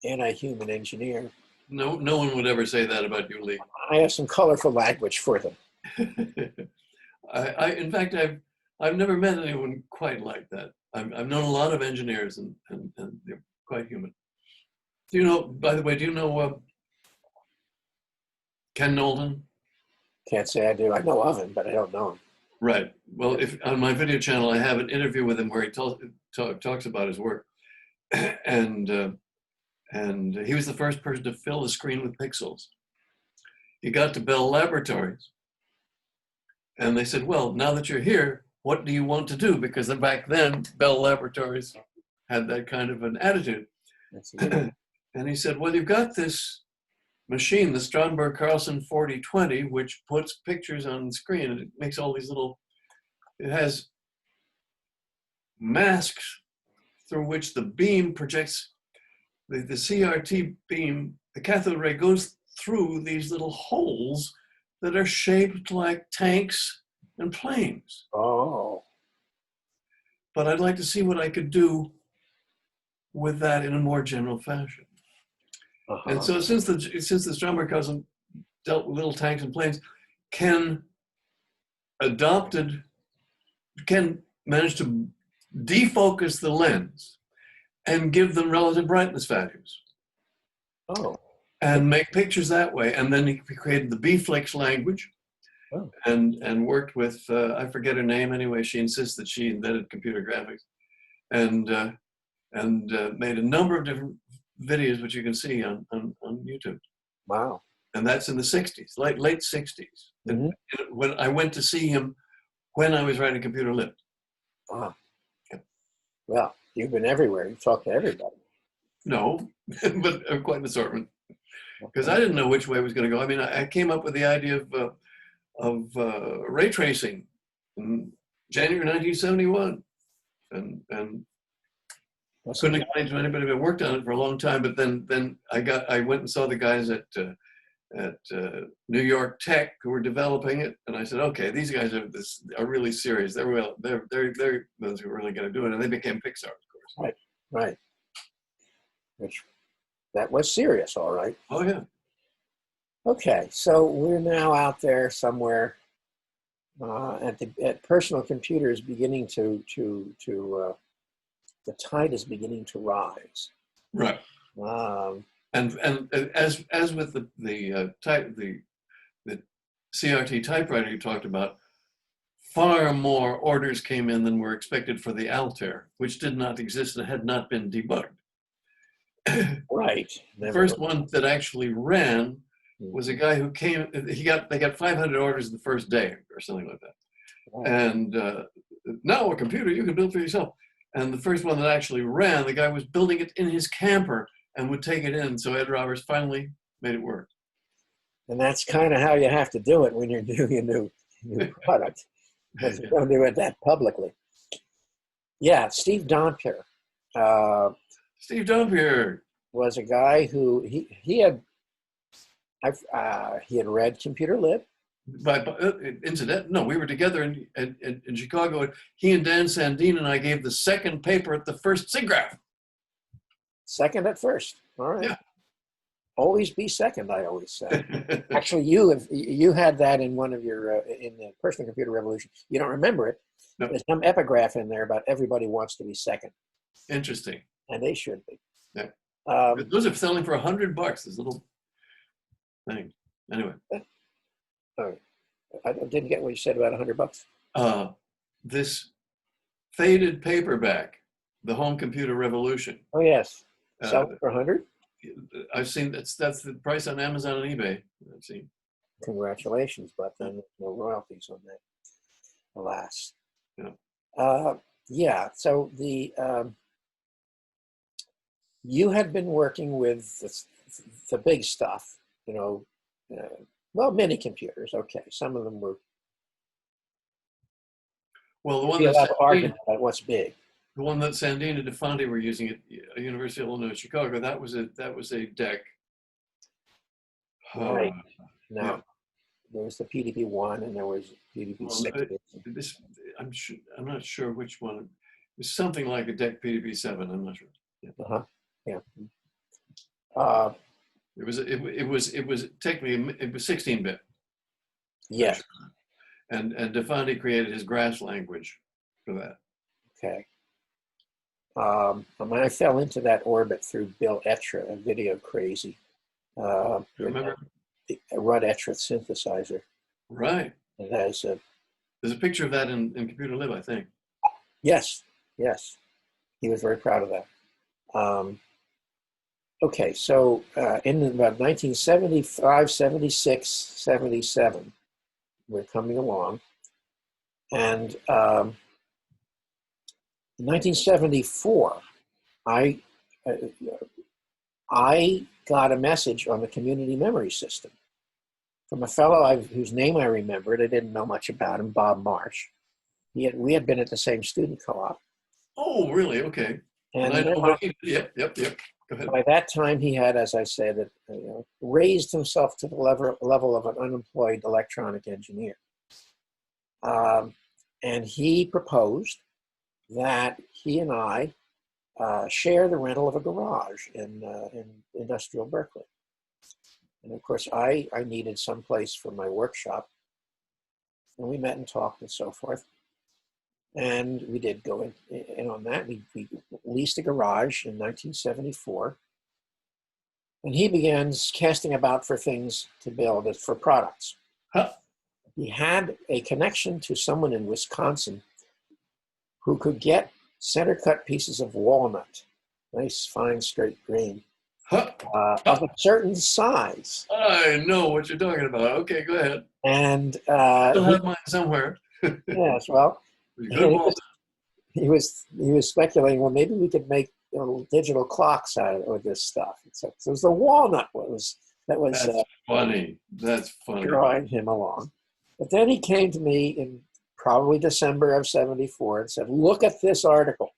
[SPEAKER 1] anti-human engineer,
[SPEAKER 2] No one would ever say that about you, Lee.
[SPEAKER 1] I have some colorful language for them.
[SPEAKER 2] In fact, I've never met anyone quite like that. I've known a lot of engineers, and they're quite human. By the way, do you know Ken Nolden?
[SPEAKER 1] Can't say I do. I know of him, but I don't know him.
[SPEAKER 2] Right. Well, if on my video channel, I have an interview with him where he talks about his work, and he was the first person to fill the screen with pixels. He got to Bell Laboratories, and they said, well, now that you're here, what do you want to do? Because back then, Bell Laboratories had that kind of an attitude. And he said, well, you've got this machine, the Strandberg Carlson 4020, which puts pictures on the screen, and it makes all these it has masks through which the beam projects the CRT beam, the cathode ray goes through these little holes that are shaped like tanks and planes.
[SPEAKER 1] Oh.
[SPEAKER 2] But I'd like to see what I could do with that in a more general fashion. And so since this drummer cousin dealt with little tanks and planes, Ken manage to defocus the lens and give them relative brightness values.
[SPEAKER 1] Oh.
[SPEAKER 2] And make pictures that way. And then he created the B-Flix language.
[SPEAKER 1] Oh.
[SPEAKER 2] And worked with, I forget her name anyway, she insists that she invented computer graphics. And made a number of different videos, which you can see on YouTube.
[SPEAKER 1] Wow.
[SPEAKER 2] And that's in the 60s, late 60s. Mm-hmm. When I went to see him when I was writing Computer Lib.
[SPEAKER 1] Wow. Well, you've been everywhere. You've talked to everybody.
[SPEAKER 2] No, but quite an assortment. Because I didn't know which way it was going to go. I mean, I came up with the idea of ray tracing in January 1971. And couldn't explain to anybody who worked on it for a long time. But then I went and saw the guys at New York Tech who were developing it, and I said, okay, these guys are really serious. They're the ones who are really going to do it, and they became Pixar, of course.
[SPEAKER 1] Right. That was serious, all right.
[SPEAKER 2] Oh yeah.
[SPEAKER 1] Okay, so we're now out there somewhere at personal computers, beginning to the tide is beginning to rise.
[SPEAKER 2] Right. And as with the CRT typewriter you talked about, far more orders came in than were expected for the Altair, which did not exist and had not been debugged.
[SPEAKER 1] Right.
[SPEAKER 2] The first one that actually ran was a guy who came. They got 500 orders the first day or something like that. Wow. And now a computer you can build for yourself. And the first one that actually ran, the guy was building it in his camper and would take it in. So Ed Roberts finally made it work.
[SPEAKER 1] And that's kind of how you have to do it when you're doing a new product. Because you don't do it that publicly. Yeah, Steve Dompier.
[SPEAKER 2] Steve Dompier
[SPEAKER 1] was a guy who he had read Computer Lib.
[SPEAKER 2] No, we were together in Chicago. He and Dan Sandine and I gave the second paper at the first SIGGRAPH. Second at first. All right. Yeah.
[SPEAKER 1] Always be second, I always say. Actually, you had that in one of your in the Personal Computer Revolution. You don't remember it.
[SPEAKER 2] No.
[SPEAKER 1] There's some epigraph in there about everybody wants to be second.
[SPEAKER 2] Interesting.
[SPEAKER 1] And they should be.
[SPEAKER 2] Yeah. Those are selling for $100. This little thing. Anyway.
[SPEAKER 1] All right. I didn't get what you said about $100.
[SPEAKER 2] This faded paperback, The Home Computer Revolution.
[SPEAKER 1] Oh yes. Selling for $100?
[SPEAKER 2] I've seen that's the price on Amazon and eBay. I've seen.
[SPEAKER 1] Congratulations, but then there's no royalties on that. Alas.
[SPEAKER 2] Yeah.
[SPEAKER 1] Yeah. So you had been working with the big stuff, well, mini computers. Okay, some of them were.
[SPEAKER 2] Well, the one
[SPEAKER 1] that's argument about what's big.
[SPEAKER 2] The one that Sandine and DeFonte were using at University of Illinois Chicago, that was a DEC.
[SPEAKER 1] Right. Now, there was the PDP-1 and there was PDP-6.
[SPEAKER 2] I'm not sure which one. It was something like a DEC PDP-7. I'm not sure. Yeah.
[SPEAKER 1] Yeah.
[SPEAKER 2] It was technically it was 16-bit.
[SPEAKER 1] Yes.
[SPEAKER 2] And DeFonte created his grass language for that.
[SPEAKER 1] Okay. I fell into that orbit through Bill Etra, a video crazy.
[SPEAKER 2] Remember?
[SPEAKER 1] A Rudd Etra synthesizer.
[SPEAKER 2] Right.
[SPEAKER 1] It has
[SPEAKER 2] there's a picture of that in Computer Lib, I think.
[SPEAKER 1] Yes. He was very proud of that. Okay, so in about 1975, 76, 77, we're coming along. And in 1974, I got a message on the community memory system from a fellow whose name I remembered. I didn't know much about him, Bob Marsh. We had been at the same student co-op.
[SPEAKER 2] Oh, really? Okay.
[SPEAKER 1] And
[SPEAKER 2] I know yep. Go ahead.
[SPEAKER 1] By that time, he had, as I said, raised himself to the level of an unemployed electronic engineer. And he proposed that he and I share the rental of a garage in industrial Berkeley. And of course, I needed some place for my workshop. And we met and talked and so forth. And we did go in on that. We leased a garage in 1974. And he began casting about for things to build, for products.
[SPEAKER 2] Huh.
[SPEAKER 1] He had a connection to someone in Wisconsin who could get center cut pieces of walnut, nice, fine, straight grain,
[SPEAKER 2] Huh.
[SPEAKER 1] of a certain size.
[SPEAKER 2] I know what you're talking about. Okay, go ahead.
[SPEAKER 1] And
[SPEAKER 2] Still have mine somewhere.
[SPEAKER 1] yes, well,
[SPEAKER 2] Good
[SPEAKER 1] he was speculating, well, maybe we could make digital clocks out of this stuff. So it was the walnut that was
[SPEAKER 2] That's funny. That's funny.
[SPEAKER 1] drawing him along. But then he came to me in probably December of 74 and said, look at this article,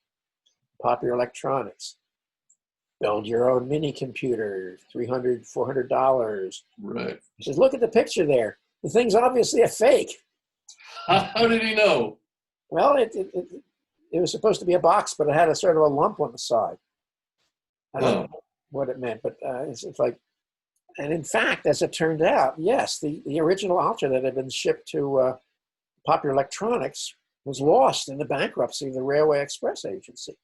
[SPEAKER 1] Popular Electronics. Build your own mini computer, $300, $400.
[SPEAKER 2] Right.
[SPEAKER 1] He says, look at the picture there. The thing's obviously a fake.
[SPEAKER 2] How did he know?
[SPEAKER 1] Well, it was supposed to be a box, but it had a sort of a lump on the side. I don't know what it meant, but it's like, and in fact, as it turned out, yes, the original Ultra that had been shipped to Popular Electronics was lost in the bankruptcy of the Railway Express Agency,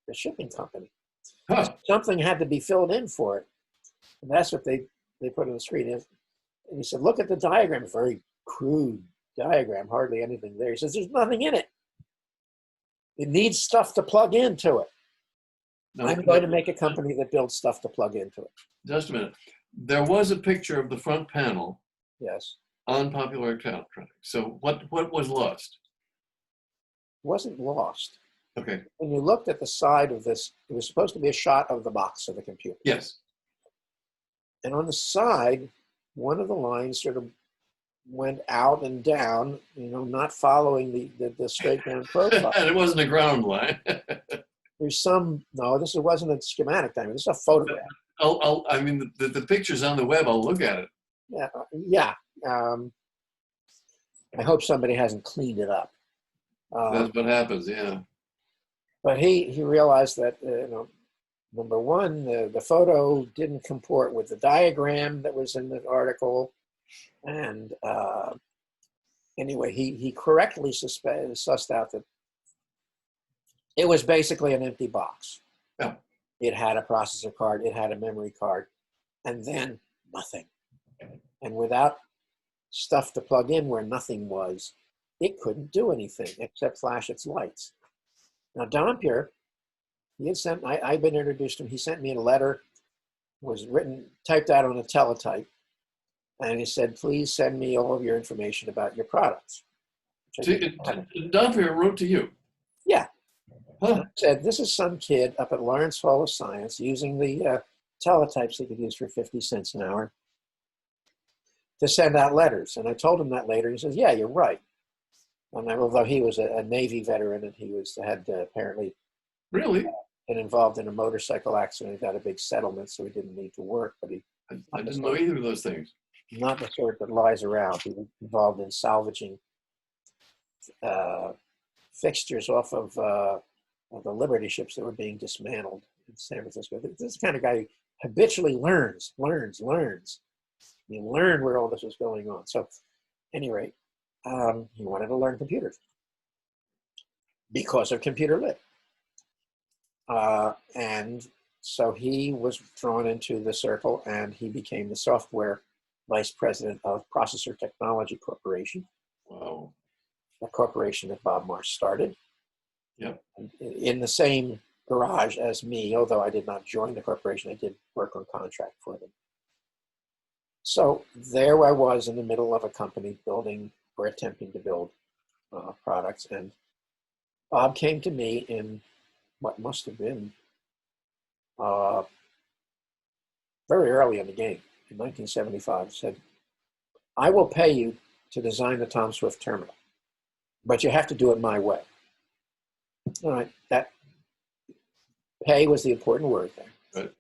[SPEAKER 1] the shipping company.
[SPEAKER 2] Huh.
[SPEAKER 1] Something had to be filled in for it. And that's what they put on the screen. And he said, look at the diagram, very crude diagram, hardly anything there. He says, there's nothing in it. It needs stuff to plug into it.
[SPEAKER 2] No,
[SPEAKER 1] I'm going to make a company that builds stuff to plug into it.
[SPEAKER 2] Just a minute. There was a picture of the front panel
[SPEAKER 1] Yes.
[SPEAKER 2] on Popular Electronics. So what was lost?
[SPEAKER 1] It wasn't lost.
[SPEAKER 2] Okay.
[SPEAKER 1] When you looked at the side of this, it was supposed to be a shot of the box of the computer.
[SPEAKER 2] Yes.
[SPEAKER 1] And on the side, one of the lines sort of went out and down, not following the straight down profile.
[SPEAKER 2] And it wasn't a ground line.
[SPEAKER 1] There's this wasn't a schematic diagram. This is a photograph.
[SPEAKER 2] I mean, the picture's on the web. I'll look at it.
[SPEAKER 1] Yeah. I hope somebody hasn't cleaned it up.
[SPEAKER 2] That's what happens, yeah.
[SPEAKER 1] But he realized that, number one, the photo didn't comport with the diagram that was in the article. And anyway, he correctly sussed out that it was basically an empty box.
[SPEAKER 2] Yeah.
[SPEAKER 1] It had a processor card, it had a memory card, and then nothing. And without stuff to plug in where nothing was, it couldn't do anything except flash its lights. Now, Dompier, I've been introduced to him. He sent me a letter, was typed out on a teletype. And he said, please send me all of your information about your products.
[SPEAKER 2] Dompier wrote to you?
[SPEAKER 1] Yeah.
[SPEAKER 2] Huh.
[SPEAKER 1] Said, this is some kid up at Lawrence Hall of Science using the teletypes they could use for 50 cents an hour to send out letters. And I told him that later. He says, yeah, you're right. And although he was a Navy veteran and he had apparently
[SPEAKER 2] Really
[SPEAKER 1] been involved in a motorcycle accident, he got a big settlement, so he didn't need to work. But
[SPEAKER 2] I didn't know either of those things.
[SPEAKER 1] Not the sort that lies around. He was involved in salvaging fixtures off of the Liberty ships that were being dismantled in San Francisco. This is the kind of guy who habitually learns. You learn where all this was going on. So, at any rate, he wanted to learn computers because of Computer Lit. And so he was drawn into the circle, and he became the software vice president of Processor Technology Corporation.
[SPEAKER 2] Wow.
[SPEAKER 1] A corporation that Bob Marsh started.
[SPEAKER 2] Yep.
[SPEAKER 1] In the same garage as me, although I did not join the corporation, I did work on contract for them. So there I was in the middle of a company building or attempting to build products, and Bob came to me in what must have been very early in the game, in 1975, said, I will pay you to design the Tom Swift terminal, but you have to do it my way. All right, that pay was the important word there.
[SPEAKER 2] Right.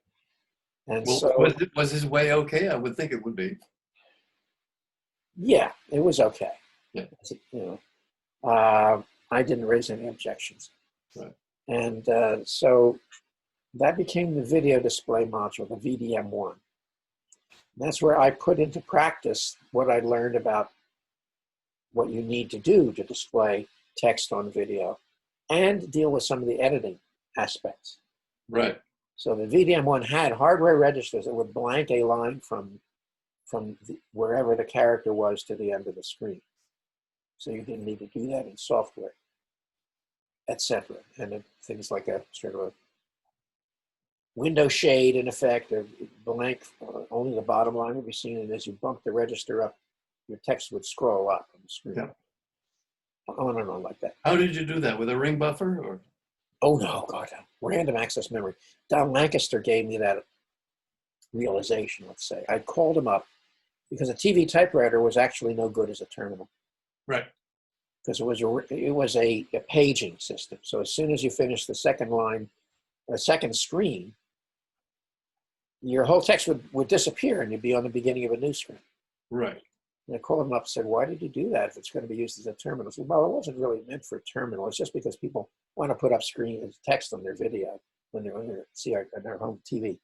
[SPEAKER 1] And
[SPEAKER 2] Well,
[SPEAKER 1] so,
[SPEAKER 2] was his way okay? I would think it would be.
[SPEAKER 1] yeah, it was okay.
[SPEAKER 2] Yeah.
[SPEAKER 1] You know, I didn't raise any objections.
[SPEAKER 2] Right.
[SPEAKER 1] And so that became the video display module, the VDM1. That's where I put into practice what I learned about what you need to do to display text on video and deal with some of the editing aspects.
[SPEAKER 2] Right.
[SPEAKER 1] So the VDM1 had hardware registers that would blank a line from wherever the character was to the end of the screen. So you didn't need to do that in software, etc. And things like a sort of a window shade in effect, or blank, only the bottom line would be seen, and as you bump the register up, your text would scroll up on the screen.
[SPEAKER 2] Yeah.
[SPEAKER 1] On and on like that.
[SPEAKER 2] How did you do that? With a ring buffer or?
[SPEAKER 1] Oh no, God, random access memory. Don Lancaster gave me that realization, let's say. I called him up because a TV typewriter was actually no good as a terminal.
[SPEAKER 2] Right.
[SPEAKER 1] Because it was a paging system. So as soon as you finish the second line, the second screen, your whole text would disappear and you'd be on the beginning of a new screen.
[SPEAKER 2] Right.
[SPEAKER 1] And I called him up and said, why did you do that if it's going to be used as a terminal? I said, well, it wasn't really meant for a terminal. It's just because people want to put up screen text on their video when they're on their home TV.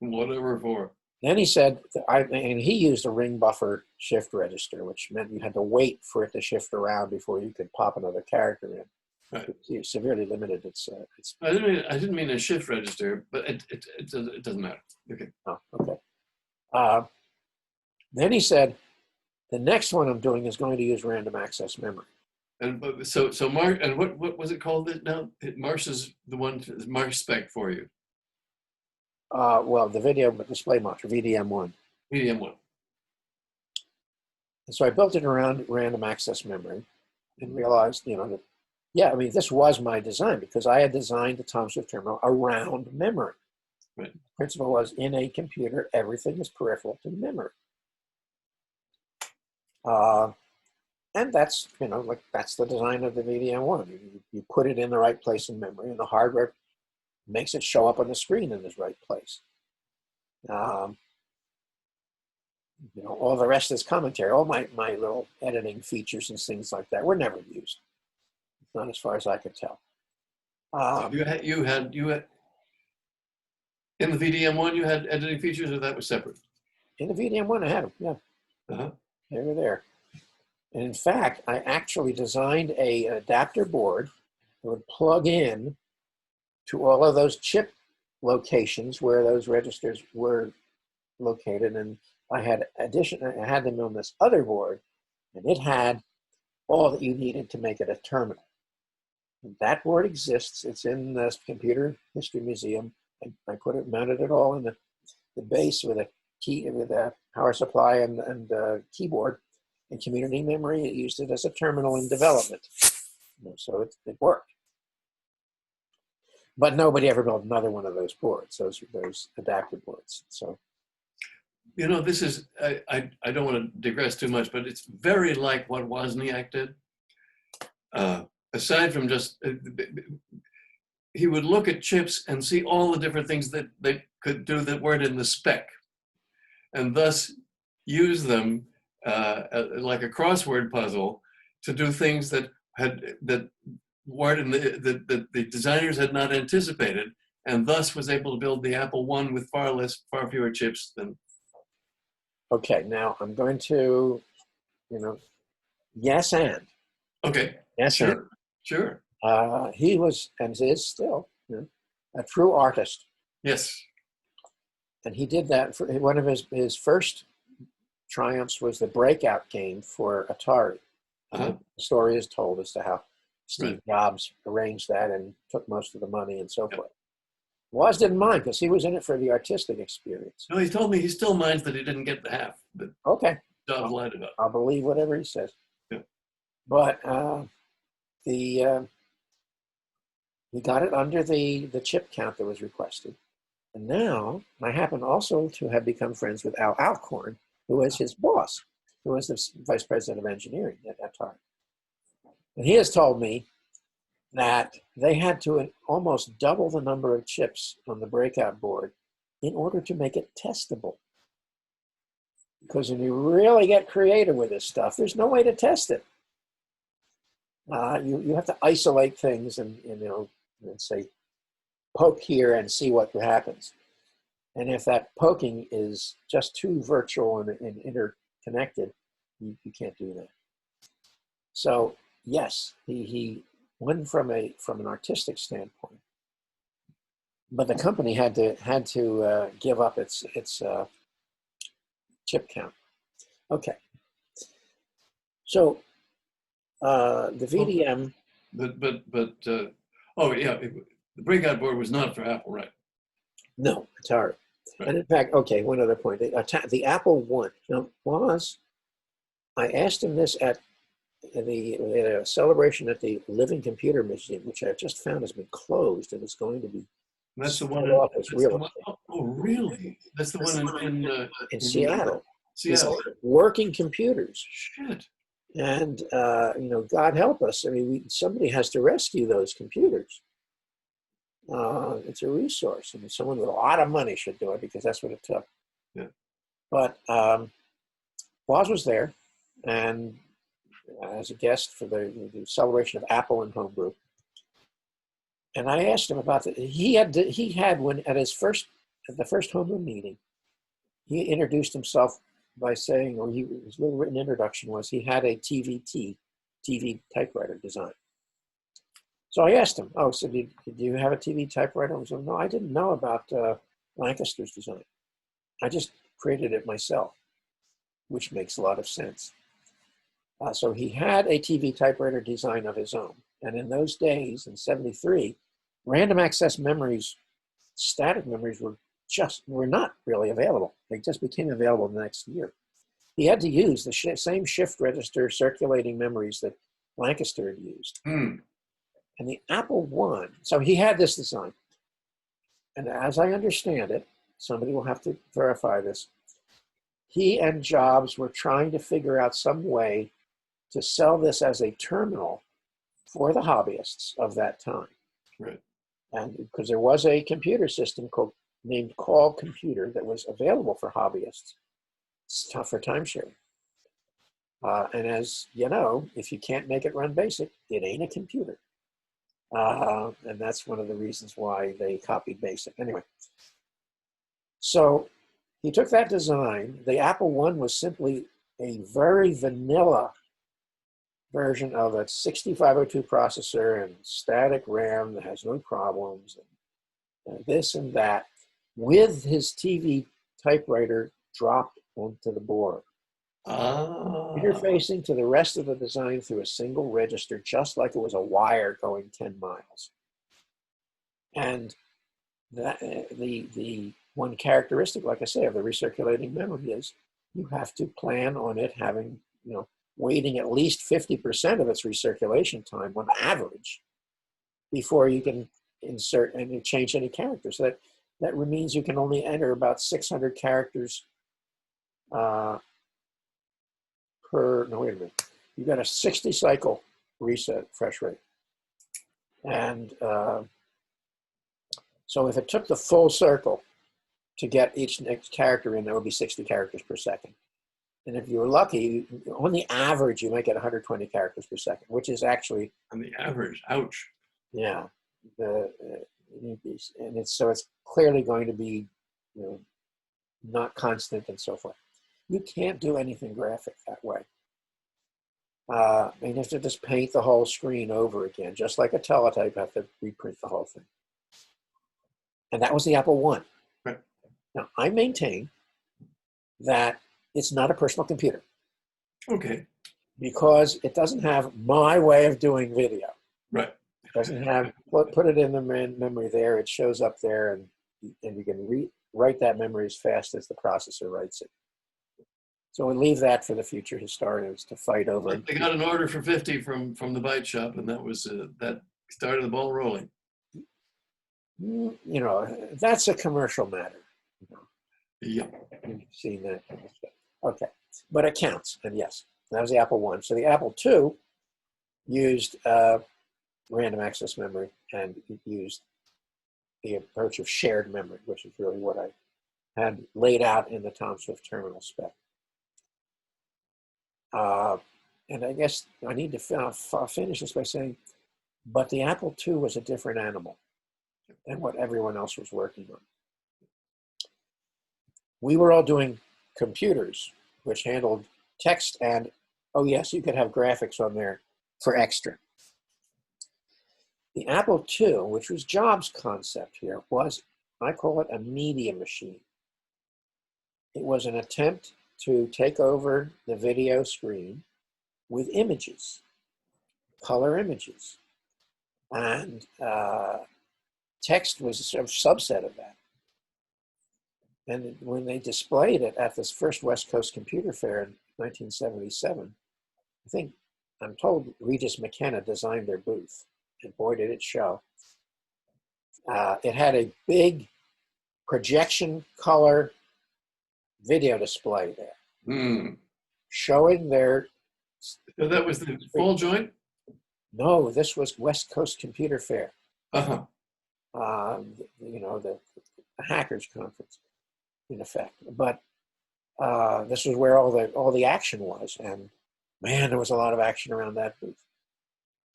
[SPEAKER 2] Whatever for.
[SPEAKER 1] Then he said, and he used a ring buffer shift register, which meant you had to wait for it to shift around before you could pop another character in.
[SPEAKER 2] Right.
[SPEAKER 1] It severely limited its.
[SPEAKER 2] I didn't mean a shift register, but it doesn't matter. Okay.
[SPEAKER 1] Oh, okay. Then he said, the next one I'm doing is going to use random access memory.
[SPEAKER 2] And so Marsh, and what was it called now? Marsh is the one, Marsh spec for you.
[SPEAKER 1] Well, the video display module, VDM1.
[SPEAKER 2] VDM1.
[SPEAKER 1] And so I built it around random access memory and realized, that, yeah, I mean, this was my design because I had designed the Tom Swift terminal around memory.
[SPEAKER 2] Right.
[SPEAKER 1] The principle was in a computer, everything is peripheral to memory. And that's, that's the design of the VDM1. You put it in the right place in memory and the hardware makes it show up on the screen in the right place. All the rest is commentary. All my little editing features and things like that were never used. Not as far as I could tell.
[SPEAKER 2] You had in the VDM1 you had editing features, or that was separate?
[SPEAKER 1] In the VDM1 I had them, yeah.
[SPEAKER 2] Uh-huh.
[SPEAKER 1] They were there. And in fact, I actually designed an adapter board that would plug in to all of those chip locations where those registers were located. And I had them on this other board, and it had all that you needed to make it a terminal. And that board exists. It's in the Computer History Museum. I mounted it all in the base with a power supply and keyboard and community memory. It used it as a terminal in development. So it worked. But nobody ever built another one of those boards, those adapter boards. So,
[SPEAKER 2] this is, I don't want to digress too much, but it's very like what Wozniak did. Aside from just, he would look at chips and see all the different things that they could do that weren't in the spec, and thus use them like a crossword puzzle to do things that weren't in that the designers had not anticipated, and thus was able to build the Apple I with far fewer chips than.
[SPEAKER 1] Okay, now I'm going to, yes and.
[SPEAKER 2] Okay.
[SPEAKER 1] Yes
[SPEAKER 2] sure.
[SPEAKER 1] and.
[SPEAKER 2] Sure.
[SPEAKER 1] He was, and is still, a true artist.
[SPEAKER 2] Yes.
[SPEAKER 1] And he did that for one of his first triumphs was the breakout game for Atari.
[SPEAKER 2] Uh-huh.
[SPEAKER 1] The story is told as to how Steve
[SPEAKER 2] Right.
[SPEAKER 1] Jobs arranged that and took most of the money and so forth. Woz didn't mind because he was in it for the artistic experience.
[SPEAKER 2] No, he told me he still minds that he didn't get the half, but
[SPEAKER 1] Okay.
[SPEAKER 2] Jobs lied about.
[SPEAKER 1] I'll believe whatever he says.
[SPEAKER 2] Yeah.
[SPEAKER 1] But he got it under the chip count that was requested. And now I happen also to have become friends with Al Alcorn, who was his boss, who was the vice president of engineering at that time. And he has told me that they had to almost double the number of chips on the breakout board in order to make it testable. Because when you really get creative with this stuff, there's no way to test it. You have to isolate things and say, poke here and see what happens. And if that poking is just too virtual and interconnected, you can't do that. So yes, he went from an artistic standpoint, but the company had to give up its chip count. Okay. So the VDM.
[SPEAKER 2] Oh yeah, the breakout board was not for Apple, right?
[SPEAKER 1] No, Atari.
[SPEAKER 2] Right.
[SPEAKER 1] And in fact, okay, one other point. The Apple I. Now, I asked him this at a celebration at the Living Computer Museum, which I just found has been closed and is going to be
[SPEAKER 2] That's the one. Oh, really? That's the one
[SPEAKER 1] in Seattle.
[SPEAKER 2] Seattle.
[SPEAKER 1] Working computers.
[SPEAKER 2] Shit.
[SPEAKER 1] And God help us. I mean, somebody has to rescue those computers. It's a resource, and someone with a lot of money should do it because that's what it took.
[SPEAKER 2] Yeah.
[SPEAKER 1] But Woz was there, and as a guest for the celebration of Apple and Homebrew. And I asked him about that. He had when at the first Homebrew meeting, he introduced himself by saying, or his little written introduction was he had a TV typewriter design. So I asked him, so do you have a TV typewriter? He said, no, I didn't know about Lancaster's design. I just created it myself, which makes a lot of sense. So he had a TV typewriter design of his own. And in those days, in '73, random access memories, static memories were not really available. They just became available the next year. He had to use the same shift register circulating memories that Lancaster had used.
[SPEAKER 2] Mm.
[SPEAKER 1] And the Apple I, so he had this design. And as I understand it, somebody will have to verify this, he and Jobs were trying to figure out some way to sell this as a terminal for the hobbyists of that time.
[SPEAKER 2] Right. And
[SPEAKER 1] because there was a computer system named Call Computer that was available for hobbyists. It's tough for time sharing. And as you know, if you can't make it run BASIC, it ain't a computer. And that's one of the reasons why they copied BASIC. Anyway, so he took that design. The Apple I was simply a very vanilla version of a 6502 processor and static RAM that has no problems, and this and that, with his TV typewriter dropped onto the board. Interfacing to the rest of the design through a single register, just like it was a wire going 10 miles. And that, the one characteristic, like I say, of the recirculating memory is you have to plan on it having, waiting at least 50% of its recirculation time on average before you can insert and change any characters. So that means you can only enter about 600 characters you've got a 60 cycle reset fresh rate. And so if it took the full circle to get each next character in, that would be 60 characters per second. And if you were lucky, on the average, you might get 120 characters per second, which is actually...
[SPEAKER 2] On the average, ouch.
[SPEAKER 1] Yeah. And it's clearly going to be not constant and so forth. You can't do anything graphic that way. And you have to just paint the whole screen over again, just like a teletype, have to reprint the whole thing. And that was the Apple I.
[SPEAKER 2] Right.
[SPEAKER 1] Now, I maintain that it's not a personal computer.
[SPEAKER 2] Okay.
[SPEAKER 1] Because it doesn't have my way of doing video.
[SPEAKER 2] Right.
[SPEAKER 1] It doesn't have, put it in the memory there, it shows up there, and you can write that memory as fast as the processor writes it. So we'll leave that for the future historians to fight over.
[SPEAKER 2] They got an order for 50 from the bite shop, and that was that started the ball rolling.
[SPEAKER 1] That's a commercial matter.
[SPEAKER 2] Yeah.
[SPEAKER 1] You've seen that kind of stuff. Okay, but it counts, and yes, that was the Apple I. So the Apple II used random access memory, and it used the approach of shared memory, which is really what I had laid out in the Tom Swift terminal spec. And I guess I need to finish this by saying, but the Apple II was a different animal than what everyone else was working on. We were all doing computers, which handled text and, oh yes, you could have graphics on there for extra. The Apple II, which was Jobs' concept here, was, I call it a media machine. It was an attempt to take over the video screen with images, color images. And text was a sort of subset of that. And when they displayed it at this first West Coast Computer Fair in 1977, I'm told Regis McKenna designed their booth. And boy, did it show. It had a big projection color video display there, showing their.
[SPEAKER 2] So that was the full joint?
[SPEAKER 1] No, this was West Coast Computer Fair.
[SPEAKER 2] Uh-huh.
[SPEAKER 1] The hackers conference, in effect. But this was where all the action was, and man, there was a lot of action around that booth.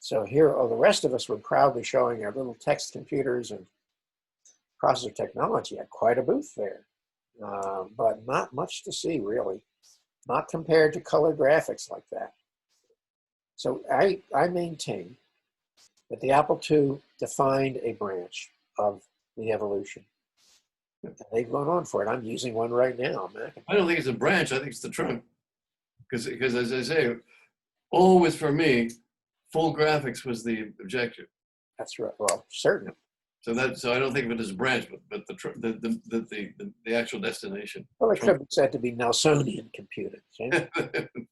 [SPEAKER 1] So here, the rest of us were proudly showing our little text computers and processor technology. Had quite a booth there, but not much to see really, not compared to color graphics like that. So I maintain that the Apple II defined a branch of the evolution. And they've gone on for it. I'm using one right now.
[SPEAKER 2] I don't think it's a branch. I think it's the trunk. Because as I say, always for me, full graphics was the objective.
[SPEAKER 1] That's right. Well, certainly.
[SPEAKER 2] So I don't think of it as a branch, but the actual destination.
[SPEAKER 1] Well, it could be said to be Nelsonian computing. You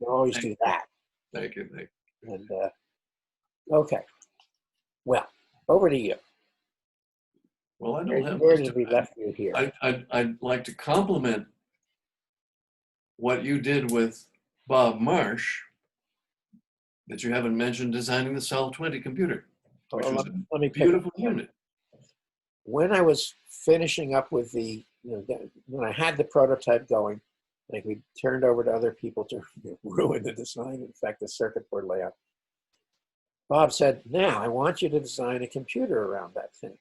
[SPEAKER 1] always do that.
[SPEAKER 2] Thank you.
[SPEAKER 1] And okay. Well, over to you.
[SPEAKER 2] Well, I don't have.
[SPEAKER 1] Where did we left you here?
[SPEAKER 2] I'd like to compliment what you did with Bob Marsh, that you haven't mentioned, designing the Sol 20 computer, which was a beautiful unit.
[SPEAKER 1] When I was finishing up with when I had the prototype going, like we turned over to other people to ruin the design, in fact, the circuit board layout. Bob said, now I want you to design a computer around that thing.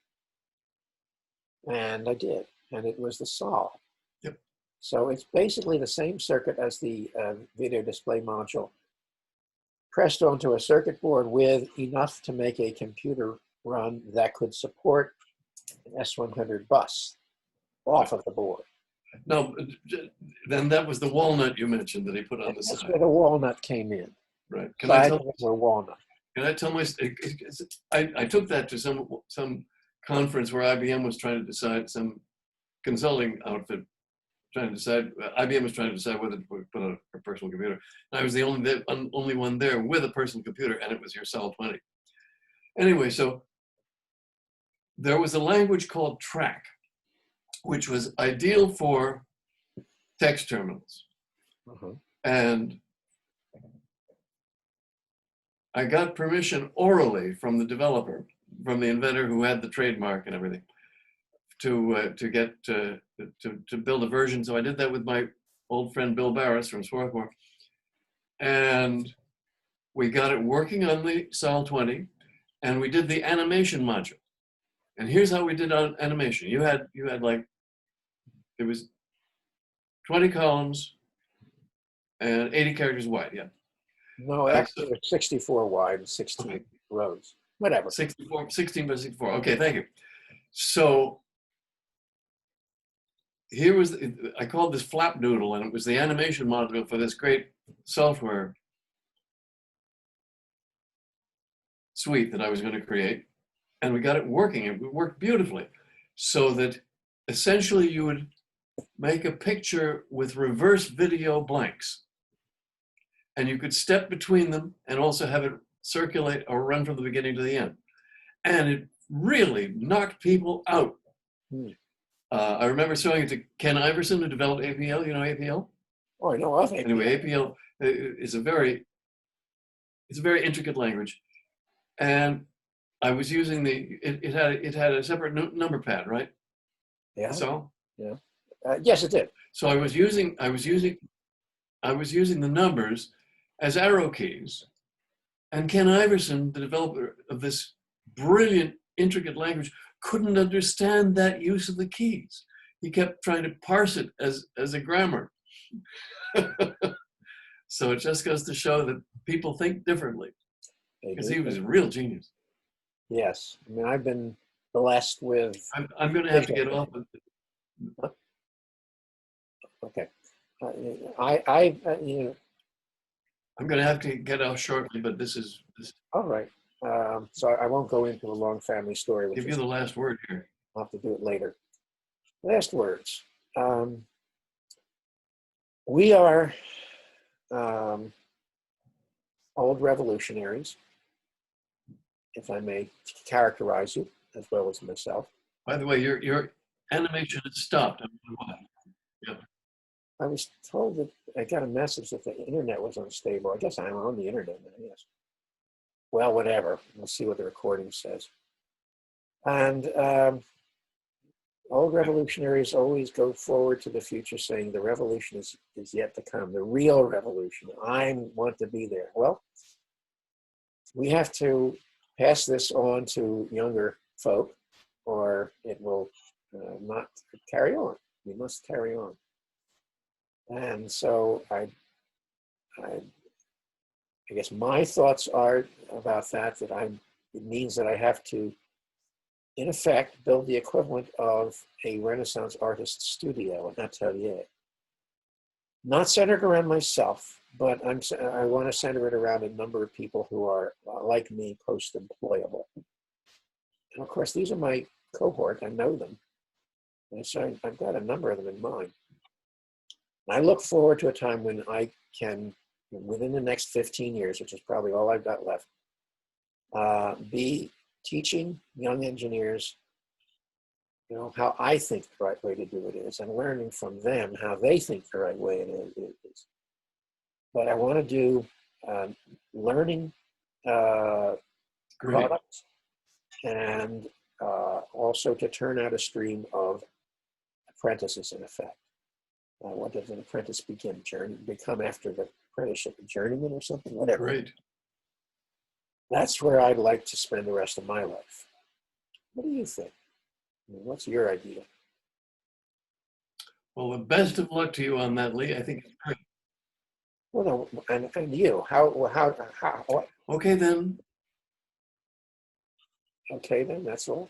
[SPEAKER 1] And I did, and it was the Sol.
[SPEAKER 2] Yep.
[SPEAKER 1] So it's basically the same circuit as the video display module, pressed onto a circuit board with enough to make a computer run that could support an S100 bus off of the board.
[SPEAKER 2] No, then that was the walnut you mentioned that he put on the side.
[SPEAKER 1] That's where the walnut came in.
[SPEAKER 2] Right.
[SPEAKER 1] Can I tell walnut?
[SPEAKER 2] Can I tell I took that to some conference where IBM was trying to decide, some consulting outfit trying to decide, IBM was trying to decide whether to put on a personal computer. And I was the only one there with a personal computer, and it was your Sol 20. Anyway, so there was a language called TRAC, which was ideal for text terminals. And I got permission orally from the developer, from the inventor who had the trademark and everything, to build a version. So I did that with my old friend Bill Barris from Swarthmore, and we got it working on the Sol 20, and we did the animation module. And here's how we did on animation. You had like, it was 20 columns and 80 characters wide. Yeah.
[SPEAKER 1] No, actually, it's 64 wide and 16 rows. Whatever.
[SPEAKER 2] 16 by 64. Okay, thank you. So here was, I called this Flapdoodle, and it was the animation module for this great software suite that I was going to create. And we got it working. It worked beautifully. So that essentially you would make a picture with reverse video blanks. And you could step between them and also have it circulate or run from the beginning to the end. And it really knocked people out. I remember showing it to Ken Iverson, who developed APL. You know APL?
[SPEAKER 1] Oh, I know of APL.
[SPEAKER 2] Anyway, APL is a very intricate language. And I was using it had a separate number pad, right?
[SPEAKER 1] Yeah.
[SPEAKER 2] So
[SPEAKER 1] Yeah. Yes, it did.
[SPEAKER 2] so I was using the numbers as arrow keys. And Ken Iverson, the developer of this brilliant, intricate language, couldn't understand that use of the keys. He kept trying to parse it as a grammar. So it just goes to show that people think differently,
[SPEAKER 1] They
[SPEAKER 2] because
[SPEAKER 1] do.
[SPEAKER 2] he was a real genius.
[SPEAKER 1] Yes. I mean, I've been blessed with.
[SPEAKER 2] I'm going to have to get off of it.
[SPEAKER 1] Okay. I you know,
[SPEAKER 2] I'm going to have to get off shortly, but this.
[SPEAKER 1] all right. So I won't go into a long family story, which
[SPEAKER 2] Give you
[SPEAKER 1] is,
[SPEAKER 2] the last word here.
[SPEAKER 1] I'll have to do it later. Last words. We are old revolutionaries, if I may characterize you as well as myself.
[SPEAKER 2] By the way, your animation has stopped. I don't know why. Yeah.
[SPEAKER 1] I was told that I got a message that the internet was unstable. I guess I'm on the internet now, yes. Well, whatever. We'll see what the recording says. And old revolutionaries always go forward to the future saying the revolution is yet to come, the real revolution. I want to be there. Well, we have to pass this on to younger folk or it will not carry on. We must carry on. And so I guess my thoughts are about that it means that I have to, in effect, build the equivalent of a Renaissance artist studio, an atelier. Not centered around myself, but I want to center it around a number of people who are, like me, post-employable. And of course, these are my cohort. I know them. And so I've got a number of them in mind. I look forward to a time when I can, within the next 15 years, which is probably all I've got left, be teaching young engineers, how I think the right way to do it is, and learning from them how they think the right way it is. But I want to do learning products and also to turn out a stream of apprentices, in effect. What does an apprentice become after the apprenticeship? A journeyman or something? Whatever.
[SPEAKER 2] Great.
[SPEAKER 1] That's where I'd like to spend the rest of my life. What do you think? What's your idea?
[SPEAKER 2] Well, the best of luck to you on that, Lee. I think it's great.
[SPEAKER 1] Well, no, and you? How? What?
[SPEAKER 2] Okay, then.
[SPEAKER 1] Okay, then. That's all.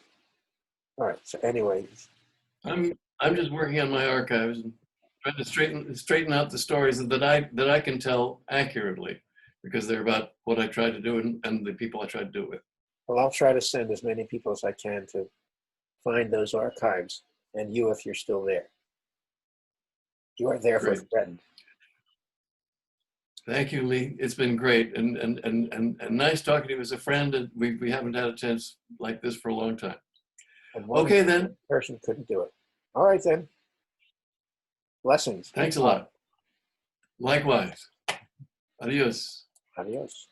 [SPEAKER 1] All right. So anyway,
[SPEAKER 2] I'm just working on my archives and trying to straighten out the stories that I can tell accurately, because they're about what I try to do and the people I try to do it with.
[SPEAKER 1] well, I'll try to send as many people as I can to find those archives, and you, if you're still there. You are therefore threatened.
[SPEAKER 2] Thank you, Lee. It's been great and nice talking to you as a friend. And we haven't had a chance like this for a long time. Okay, then.
[SPEAKER 1] Person couldn't do it. All right, then. Blessings.
[SPEAKER 2] Thanks a lot. Likewise. Adios.
[SPEAKER 1] Adios.